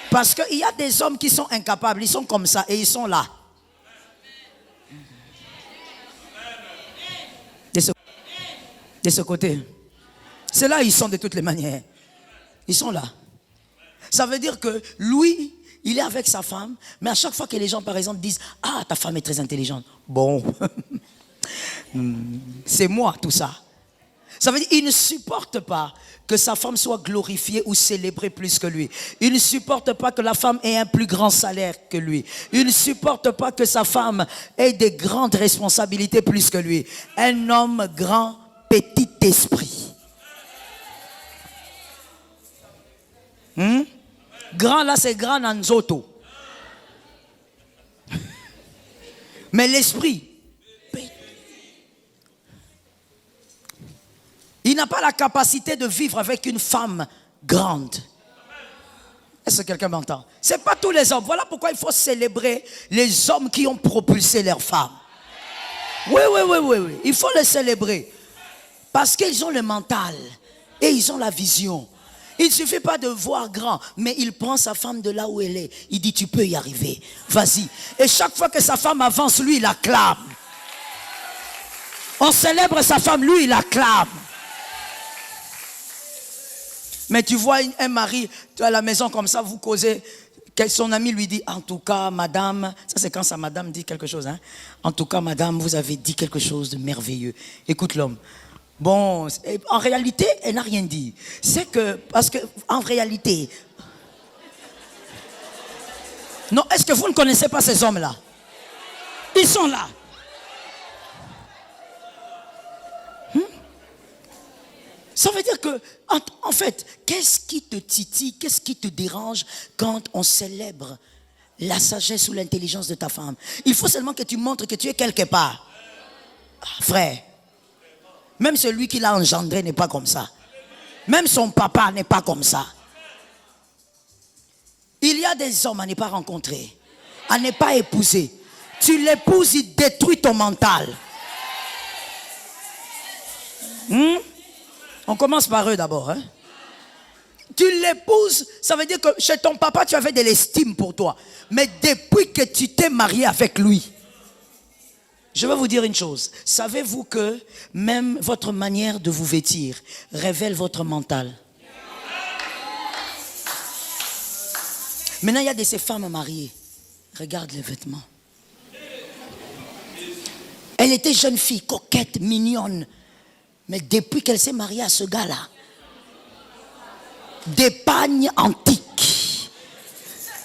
Parce qu'il y a des hommes qui sont incapables, ils sont comme ça et ils sont là. De ce côté. C'est là ils sont de toutes les manières. Ils sont là. Ça veut dire que lui, il est avec sa femme, mais à chaque fois que les gens, par exemple, disent « Ah, ta femme est très intelligente. » Bon, c'est moi tout ça. Ça veut dire qu'il ne supporte pas que sa femme soit glorifiée ou célébrée plus que lui. Il ne supporte pas que la femme ait un plus grand salaire que lui. Il ne supporte pas que sa femme ait des grandes responsabilités plus que lui. Un homme grand, petit esprit. Grand là, c'est grand Nanzoto. Mais l'esprit, il n'a pas la capacité de vivre avec une femme grande. Est-ce que quelqu'un m'entend? Ce n'est pas tous les hommes. Voilà pourquoi il faut célébrer les hommes qui ont propulsé leurs femmes. Oui. Il faut les célébrer. Parce qu'ils ont le mental et ils ont la vision. Il ne suffit pas de voir grand, mais il prend sa femme de là où elle est. Il dit, tu peux y arriver. Vas-y. Et chaque fois que sa femme avance, lui, il acclame. On célèbre sa femme, lui, il acclame. Mais tu vois un mari à la maison comme ça, vous causez, son ami lui dit, en tout cas, madame, ça c'est quand sa madame dit quelque chose, hein? En tout cas, madame, vous avez dit quelque chose de merveilleux. Écoute l'homme. Bon, en réalité, elle n'a rien dit. C'est que, parce que, en réalité, non, est-ce que vous ne connaissez pas ces hommes-là? Ils sont là. Ça veut dire que, en fait, qu'est-ce qui te titille, qu'est-ce qui te dérange quand on célèbre la sagesse ou l'intelligence de ta femme? Il faut seulement que tu montres que tu es quelque part. Ah, frère, même celui qui l'a engendré n'est pas comme ça. Même son papa n'est pas comme ça. Il y a des hommes à ne pas rencontrer, à ne pas épouser. Tu l'épouses, il détruit ton mental. On commence par eux d'abord. Hein? Tu l'épouses, ça veut dire que chez ton papa, tu avais de l'estime pour toi. Mais depuis que tu t'es marié avec lui, je vais vous dire une chose. Savez-vous que même votre manière de vous vêtir révèle votre mental? Maintenant, il y a de ces femmes mariées. Regarde les vêtements. Elle était jeune fille, coquette, mignonne. Mais depuis qu'elle s'est mariée à ce gars-là, des pagnes antiques.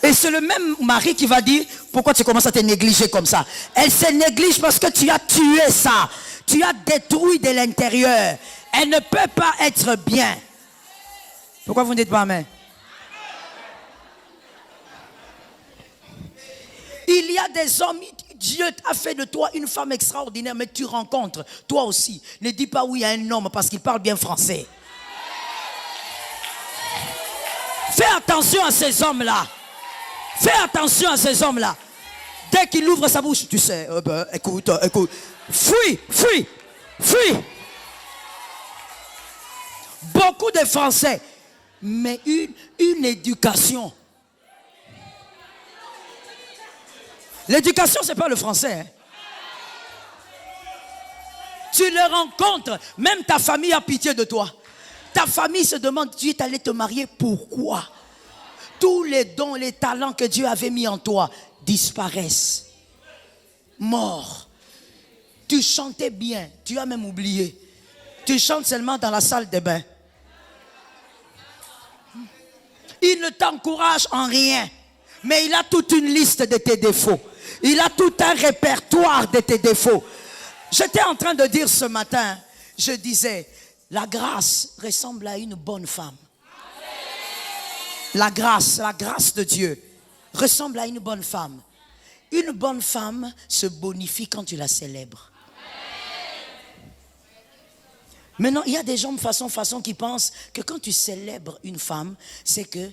Et c'est le même mari qui va dire, pourquoi tu commences à te négliger comme ça? Elle se néglige parce que tu as tué ça. Tu as détruit de l'intérieur. Elle ne peut pas être bien. Pourquoi vous ne dites pas amen? Il y a des hommes, Dieu a fait de toi une femme extraordinaire, mais tu rencontres, toi aussi. Ne dis pas oui à un homme parce qu'il parle bien français. Fais attention à ces hommes-là. Fais attention à ces hommes-là. Dès qu'il ouvre sa bouche, tu sais, écoute. Fuis. Beaucoup de Français, mais une éducation. L'éducation, ce n'est pas le français. Hein. Tu le rencontres, même ta famille a pitié de toi. Ta famille se demande, tu es allé te marier, pourquoi? tous les dons, les talents que Dieu avait mis en toi disparaissent. Mort. Tu chantais bien, tu as même oublié. Tu chantes seulement dans la salle de bain. Il ne t'encourage en rien, mais il a toute une liste de tes défauts. Il a tout un répertoire de tes défauts. J'étais en train de dire ce matin, je disais, la grâce ressemble à une bonne femme. La grâce de Dieu ressemble à une bonne femme. Une bonne femme se bonifie quand tu la célèbres. Maintenant, il y a des gens de façon qui pensent que quand tu célèbres une femme, c'est que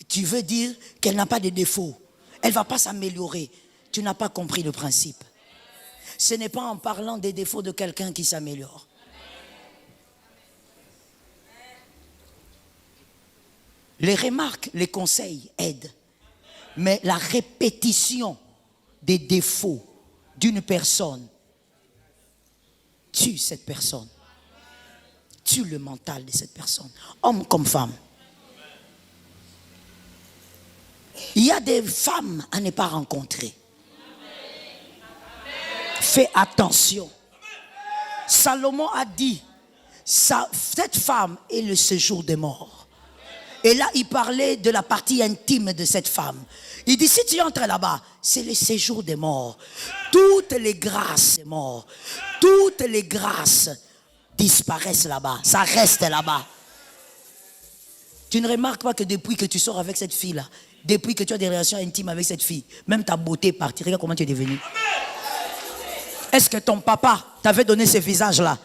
tu veux dire qu'elle n'a pas de défauts. Elle ne va pas s'améliorer. Tu n'as pas compris le principe. Ce n'est pas en parlant des défauts de quelqu'un qui s'améliore. Les remarques, les conseils aident. Mais la répétition des défauts d'une personne tue cette personne. Tue le mental de cette personne, homme comme femme. Il y a des femmes à ne pas rencontrer. Fais attention. Salomon a dit, cette femme est le séjour des morts. Et là, il parlait de la partie intime de cette femme. Il dit, si tu entres là-bas, c'est le séjour des morts. Toutes les grâces des morts, toutes les grâces disparaissent là-bas, ça reste là-bas. Tu ne remarques pas que depuis que tu sors avec cette fille-là, depuis que tu as des relations intimes avec cette fille, même ta beauté est partie. Regarde comment tu es devenu. Est-ce que ton papa t'avait donné ce visage-là?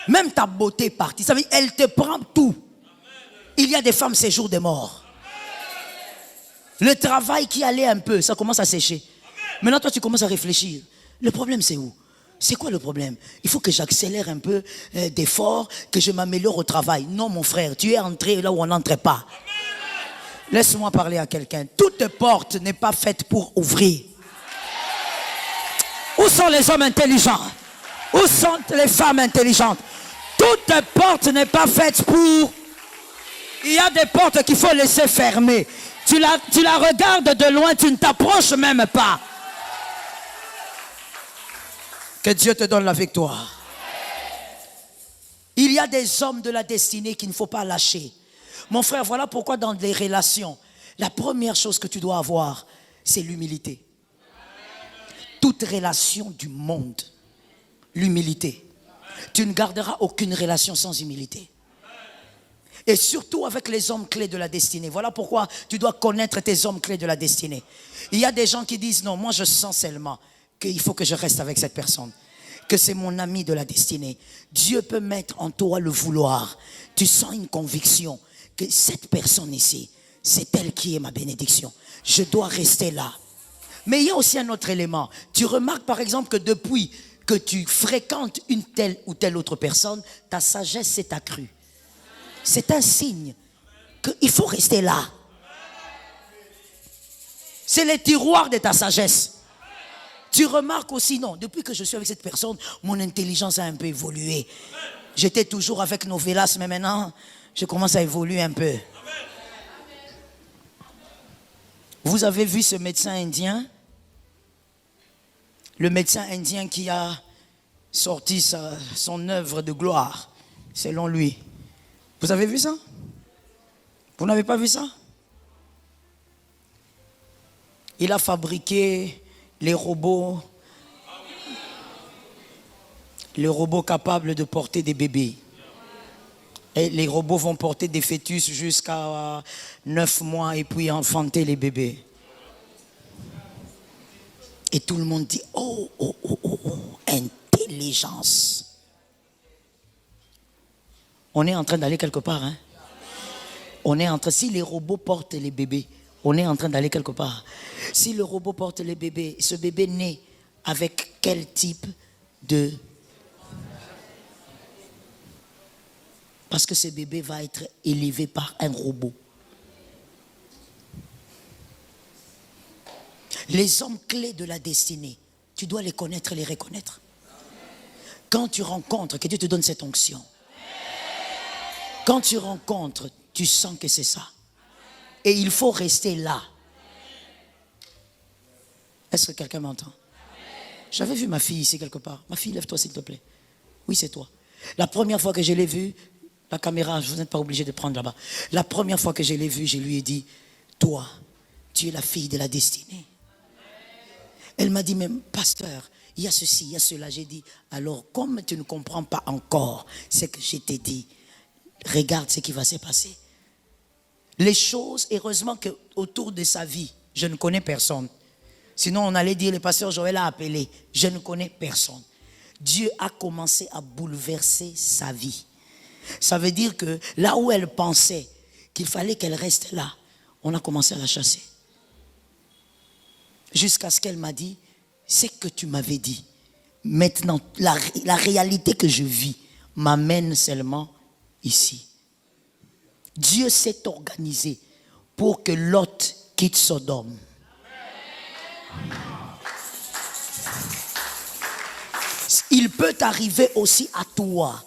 Même ta beauté est partie. Ça veut dire, elle te prend tout. Il y a des femmes, séjour des morts. Le travail qui allait un peu, ça commence à sécher. Maintenant, toi, tu commences à réfléchir. Le problème, c'est où? C'est quoi le problème? Il faut que j'accélère un peu d'effort, que je m'améliore au travail. Non, mon frère, tu es entré là où on n'entrait pas. Laisse-moi parler à quelqu'un. Toute porte n'est pas faite pour ouvrir. Où sont les hommes intelligents? Où sont les femmes intelligentes? Toute porte n'est pas faite pour... Il y a des portes qu'il faut laisser fermer. Tu la regardes de loin, tu ne t'approches même pas. Que Dieu te donne la victoire. Il y a des hommes de la destinée qu'il ne faut pas lâcher. Mon frère, voilà pourquoi dans les relations, la première chose que tu dois avoir, c'est l'humilité. Toute relation du monde, l'humilité. Tu ne garderas aucune relation sans humilité. Et surtout avec les hommes clés de la destinée. Voilà pourquoi tu dois connaître tes hommes clés de la destinée. Il y a des gens qui disent, non, moi je sens seulement qu'il faut que je reste avec cette personne, que c'est mon ami de la destinée. Dieu peut mettre en toi le vouloir. Tu sens une conviction que cette personne ici, c'est elle qui est ma bénédiction. Je dois rester là. Mais il y a aussi un autre élément. Tu remarques par exemple que depuis que tu fréquentes une telle ou telle autre personne, ta sagesse s'est accrue. C'est un signe qu'il faut rester là. C'est les tiroirs de ta sagesse. Tu remarques aussi, non, depuis que je suis avec cette personne, mon intelligence a un peu évolué. J'étais toujours avec Novelas, mais maintenant, je commence à évoluer un peu. Vous avez vu ce médecin indien? Le médecin indien qui a sorti son œuvre de gloire, selon lui. Vous avez vu ça? Vous n'avez pas vu ça? Il a fabriqué les robots capables de porter des bébés. Et les robots vont porter des fœtus jusqu'à 9 mois et puis enfanter les bébés. Et tout le monde dit, oh, intelligence. On est en train d'aller quelque part, hein? Si les robots portent les bébés, on est en train d'aller quelque part. Si le robot porte les bébés, ce bébé naît avec quel type de... Parce que ce bébé va être élevé par un robot. Les hommes clés de la destinée, tu dois les connaître et les reconnaître. Quand tu rencontres, que Dieu te donne cette onction. Quand tu rencontres, tu sens que c'est ça. Et il faut rester là. Est-ce que quelqu'un m'entend? J'avais vu ma fille ici quelque part. Ma fille, lève-toi s'il te plaît. Oui, c'est toi. La première fois que je l'ai vue, la caméra, vous n'êtes pas obligé de prendre là-bas. La première fois que je l'ai vue, je lui ai dit, toi, tu es la fille de la destinée. Elle m'a dit, mais pasteur, il y a ceci, il y a cela. J'ai dit, alors comme tu ne comprends pas encore ce que je t'ai dit, regarde ce qui va se passer. Les choses, heureusement qu'autour de sa vie, je ne connais personne. Sinon, on allait dire, le pasteur Joël a appelé. Je ne connais personne. Dieu a commencé à bouleverser sa vie. Ça veut dire que là où elle pensait qu'il fallait qu'elle reste là, on a commencé à la chasser. Jusqu'à ce qu'elle m'a dit, c'est que tu m'avais dit. Maintenant, la réalité que je vis m'amène seulement ici. Dieu s'est organisé pour que Lot quitte Sodome. Il peut arriver aussi à toi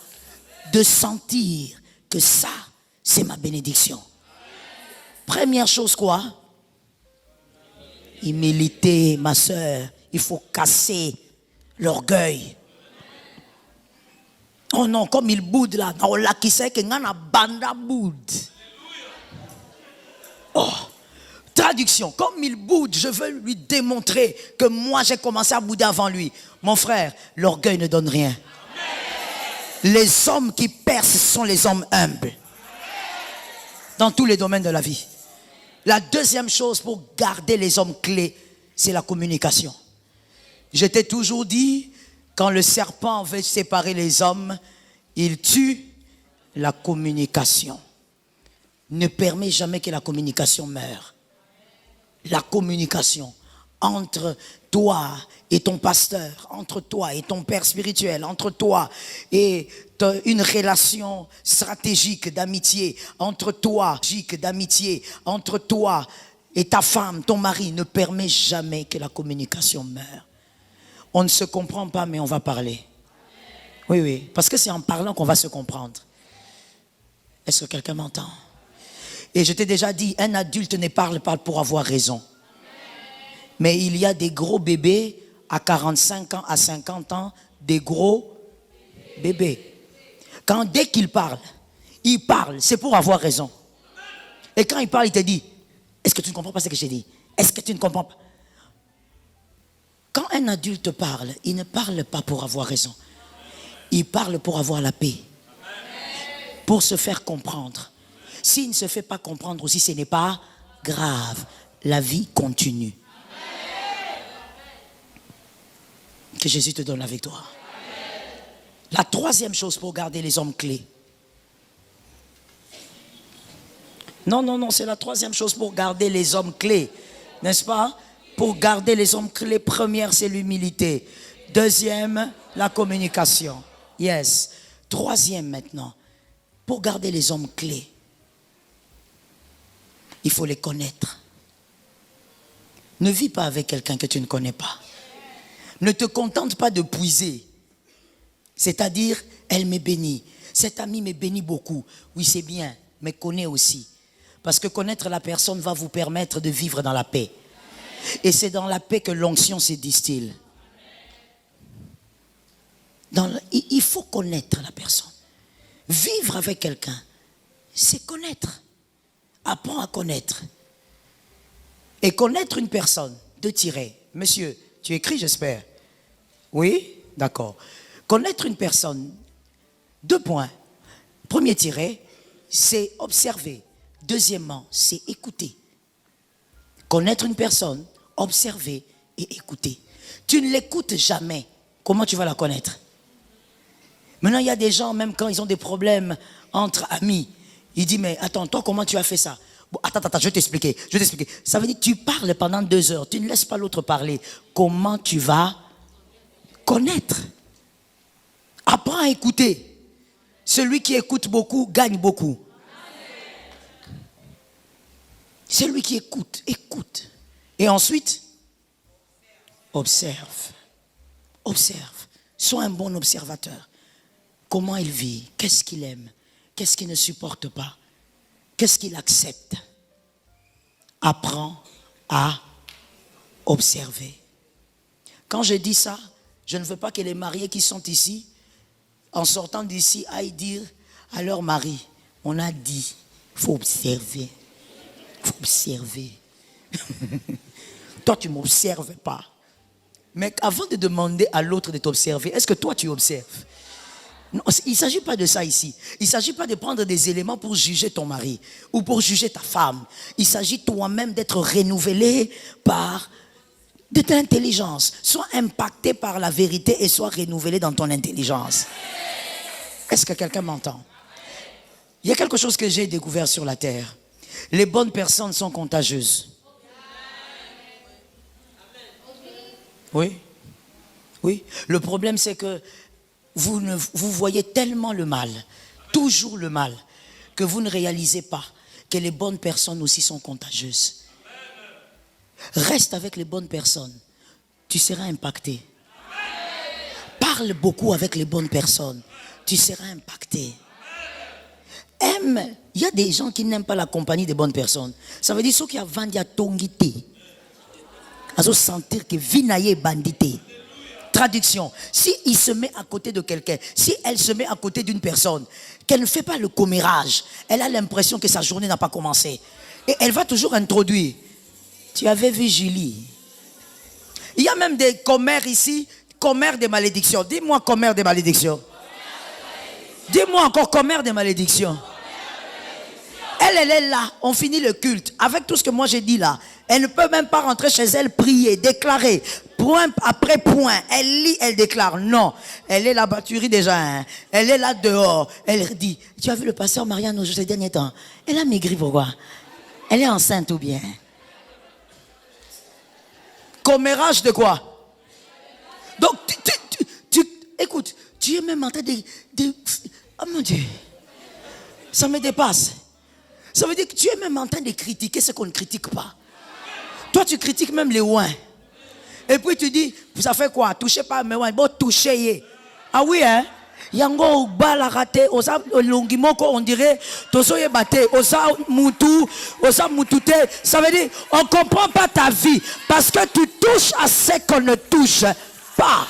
de sentir que ça, c'est ma bénédiction. Première chose quoi? Humilité, ma soeur. Il faut casser l'orgueil. Oh non, comme il boude là, dans la qui sait que ngana banda boude. Oh, traduction, comme il boude, je veux lui démontrer que moi j'ai commencé à bouder avant lui. Mon frère, l'orgueil ne donne rien. Les hommes qui percent sont les hommes humbles. Dans tous les domaines de la vie. La deuxième chose pour garder les hommes clés, c'est la communication. Je t'ai toujours dit, quand le serpent veut séparer les hommes, il tue la communication. Ne permet jamais que la communication meure. La communication entre toi et ton pasteur, entre toi et ton père spirituel, entre toi et une relation stratégique d'amitié, entre toi et ta femme, ton mari, ne permet jamais que la communication meure. On ne se comprend pas, mais on va parler. Oui, oui, parce que c'est en parlant qu'on va se comprendre. Est-ce que quelqu'un m'entend? Et je t'ai déjà dit, un adulte ne parle pas pour avoir raison. Mais il y a des gros bébés à 45 ans, à 50 ans, des gros bébés. Dès qu'il parle, c'est pour avoir raison. Et quand il parle, il te dit, est-ce que tu ne comprends pas ce que j'ai dit? Est-ce que tu ne comprends pas? Quand un adulte parle, il ne parle pas pour avoir raison. Il parle pour avoir la paix. Pour se faire comprendre. S'il ne se fait pas comprendre aussi, ce n'est pas grave. La vie continue. Que Jésus te donne la victoire. La troisième chose pour garder les hommes clés. Non, c'est la troisième chose pour garder les hommes clés. N'est-ce pas? Pour garder les hommes clés, première, c'est l'humilité. Deuxième, la communication. Yes. Troisième maintenant, pour garder les hommes clés, il faut les connaître. Ne vis pas avec quelqu'un que tu ne connais pas. Ne te contente pas de puiser. C'est-à-dire, elle me bénit. Cet ami me bénit beaucoup. Oui, c'est bien, mais connais aussi. Parce que connaître la personne va vous permettre de vivre dans la paix. Et c'est dans la paix que l'onction se distille. Il faut connaître la personne. Vivre avec quelqu'un, c'est connaître. Apprends à connaître. Et connaître une personne, deux tirets. Monsieur, tu écris, j'espère. Oui? D'accord. Connaître une personne, 2 points. Premier tiret, c'est observer. Deuxièmement, c'est écouter. Connaître une personne, observer et écouter. Tu ne l'écoutes jamais. Comment tu vas la connaître? Maintenant, il y a des gens, même quand ils ont des problèmes entre amis, ils disent, mais attends, toi, comment tu as fait ça? Bon, attends, je vais t'expliquer. Ça veut dire que tu parles pendant 2 heures, tu ne laisses pas l'autre parler. Comment tu vas connaître? Apprends à écouter. Celui qui écoute beaucoup gagne beaucoup. Celui qui écoute, écoute. Et ensuite, observe. Observe. Sois un bon observateur. Comment il vit? Qu'est-ce qu'il aime? Qu'est-ce qu'il ne supporte pas? Qu'est-ce qu'il accepte? apprends à observer. Quand je dis ça, je ne veux pas que les mariés qui sont ici, en sortant d'ici, aillent dire à leur mari, on a dit, il faut observer. Il faut observer. Toi, tu ne m'observes pas. Mais avant de demander à l'autre de t'observer, est-ce que toi, tu observes? Non, il ne s'agit pas de ça ici. Il ne s'agit pas de prendre des éléments pour juger ton mari ou pour juger ta femme. Il s'agit toi-même d'être renouvelé par de ton intelligence. Sois impacté par la vérité et sois renouvelé dans ton intelligence. Est-ce que quelqu'un m'entend? Il y a quelque chose que j'ai découvert sur la terre. Les bonnes personnes sont contagieuses. Oui. Oui. Le problème, c'est que vous voyez tellement le mal, toujours le mal, que vous ne réalisez pas que les bonnes personnes aussi sont contagieuses. Reste avec les bonnes personnes, tu seras impacté. Parle beaucoup avec les bonnes personnes, tu seras impacté. Aime, il y a des gens qui n'aiment pas la compagnie des bonnes personnes. Ça veut dire ceux qui ont vendu à tongité. À se sentir que vinaye est bandité. Traduction, si il se met à côté de quelqu'un, si elle se met à côté d'une personne, qu'elle ne fait pas le commérage, elle a l'impression que sa journée n'a pas commencé. Et elle va toujours introduire. Tu avais vu Julie. Il y a même des commères ici, commères des malédictions. Dis-moi commères des malédictions. Dis-moi encore commères des malédictions. Elle est là, on finit le culte. Avec tout ce que moi j'ai dit là, elle ne peut même pas rentrer chez elle, prier, déclarer. Point après point, elle lit, elle déclare. Non, elle est là-bas, tu ris déjà. Hein? Elle est là dehors. Elle dit, tu as vu le pasteur Marianne ces derniers temps? Elle a maigri, pourquoi? Elle est enceinte ou bien? Commérage de quoi? Donc, écoute, tu es même en train de... Oh mon Dieu, ça me dépasse. Ça veut dire que tu es même en train de critiquer ce qu'on ne critique pas. Toi, tu critiques même les ouins. Et puis tu dis, ça fait quoi? Touchez pas mes ouins. Bon, touchez. Ah oui, hein? Yango bala raté, osa longimoko, on dirait, tosoye baté, osa mutu, osa mutute. Ça veut dire, on ne comprend pas ta vie parce que tu touches à ce qu'on ne touche pas.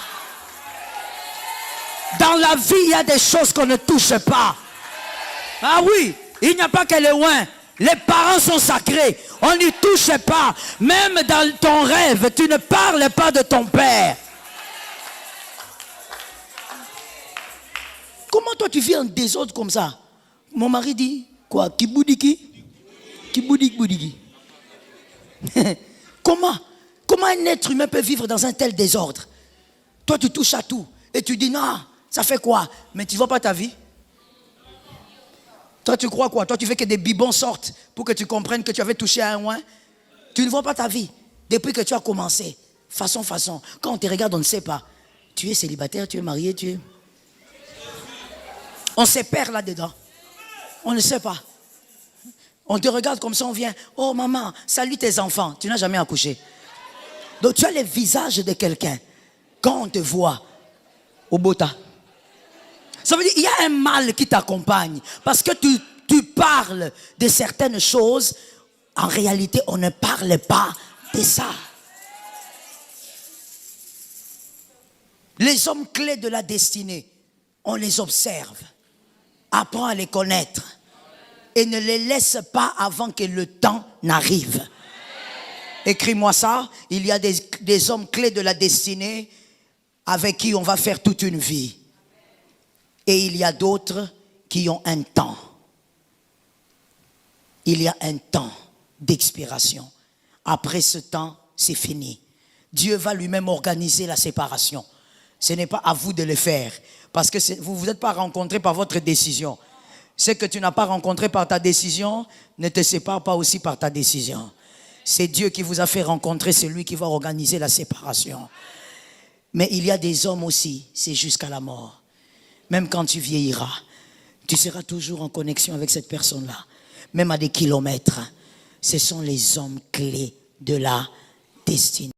Dans la vie, il y a des choses qu'on ne touche pas. Ah oui, il n'y a pas que les ouins. Les parents sont sacrés. On n'y touche pas. Même dans ton rêve, tu ne parles pas de ton père. Comment toi tu vis en désordre comme ça? Mon mari dit, quoi? Kiboudiki? Kiboudiki. Comment un être humain peut vivre dans un tel désordre? Toi tu touches à tout. Et tu dis, non, ça fait quoi? Mais tu ne vois pas ta vie? Toi, tu crois quoi? Toi, tu veux que des bibons sortent pour que tu comprennes que tu avais touché à un oin? Tu ne vois pas ta vie. Depuis que tu as commencé, façon. Quand on te regarde, on ne sait pas. Tu es célibataire, tu es marié, tu es... On se perd là-dedans. On ne sait pas. On te regarde comme ça, on vient. Oh maman, salue tes enfants. Tu n'as jamais accouché. Donc tu as le visage de quelqu'un. Quand on te voit au Bota. Ça veut dire qu'il y a un mal qui t'accompagne. Parce que tu parles de certaines choses. En réalité, on ne parle pas de ça. Les hommes clés de la destinée, on les observe. Apprends à les connaître. Et ne les laisse pas avant que le temps n'arrive. Écris-moi ça. Il y a des hommes clés de la destinée avec qui on va faire toute une vie. Et il y a d'autres qui ont un temps. Il y a un temps d'expiration. Après ce temps, c'est fini. Dieu va lui-même organiser la séparation. Ce n'est pas à vous de le faire. Parce que vous ne vous êtes pas rencontrés par votre décision. Ce que tu n'as pas rencontré par ta décision ne te sépare pas aussi par ta décision. C'est Dieu qui vous a fait rencontrer celui qui va organiser la séparation. Mais il y a des hommes aussi, c'est jusqu'à la mort. Même quand tu vieilliras, tu seras toujours en connexion avec cette personne-là. Même à des kilomètres. Ce sont les hommes clés de la destinée.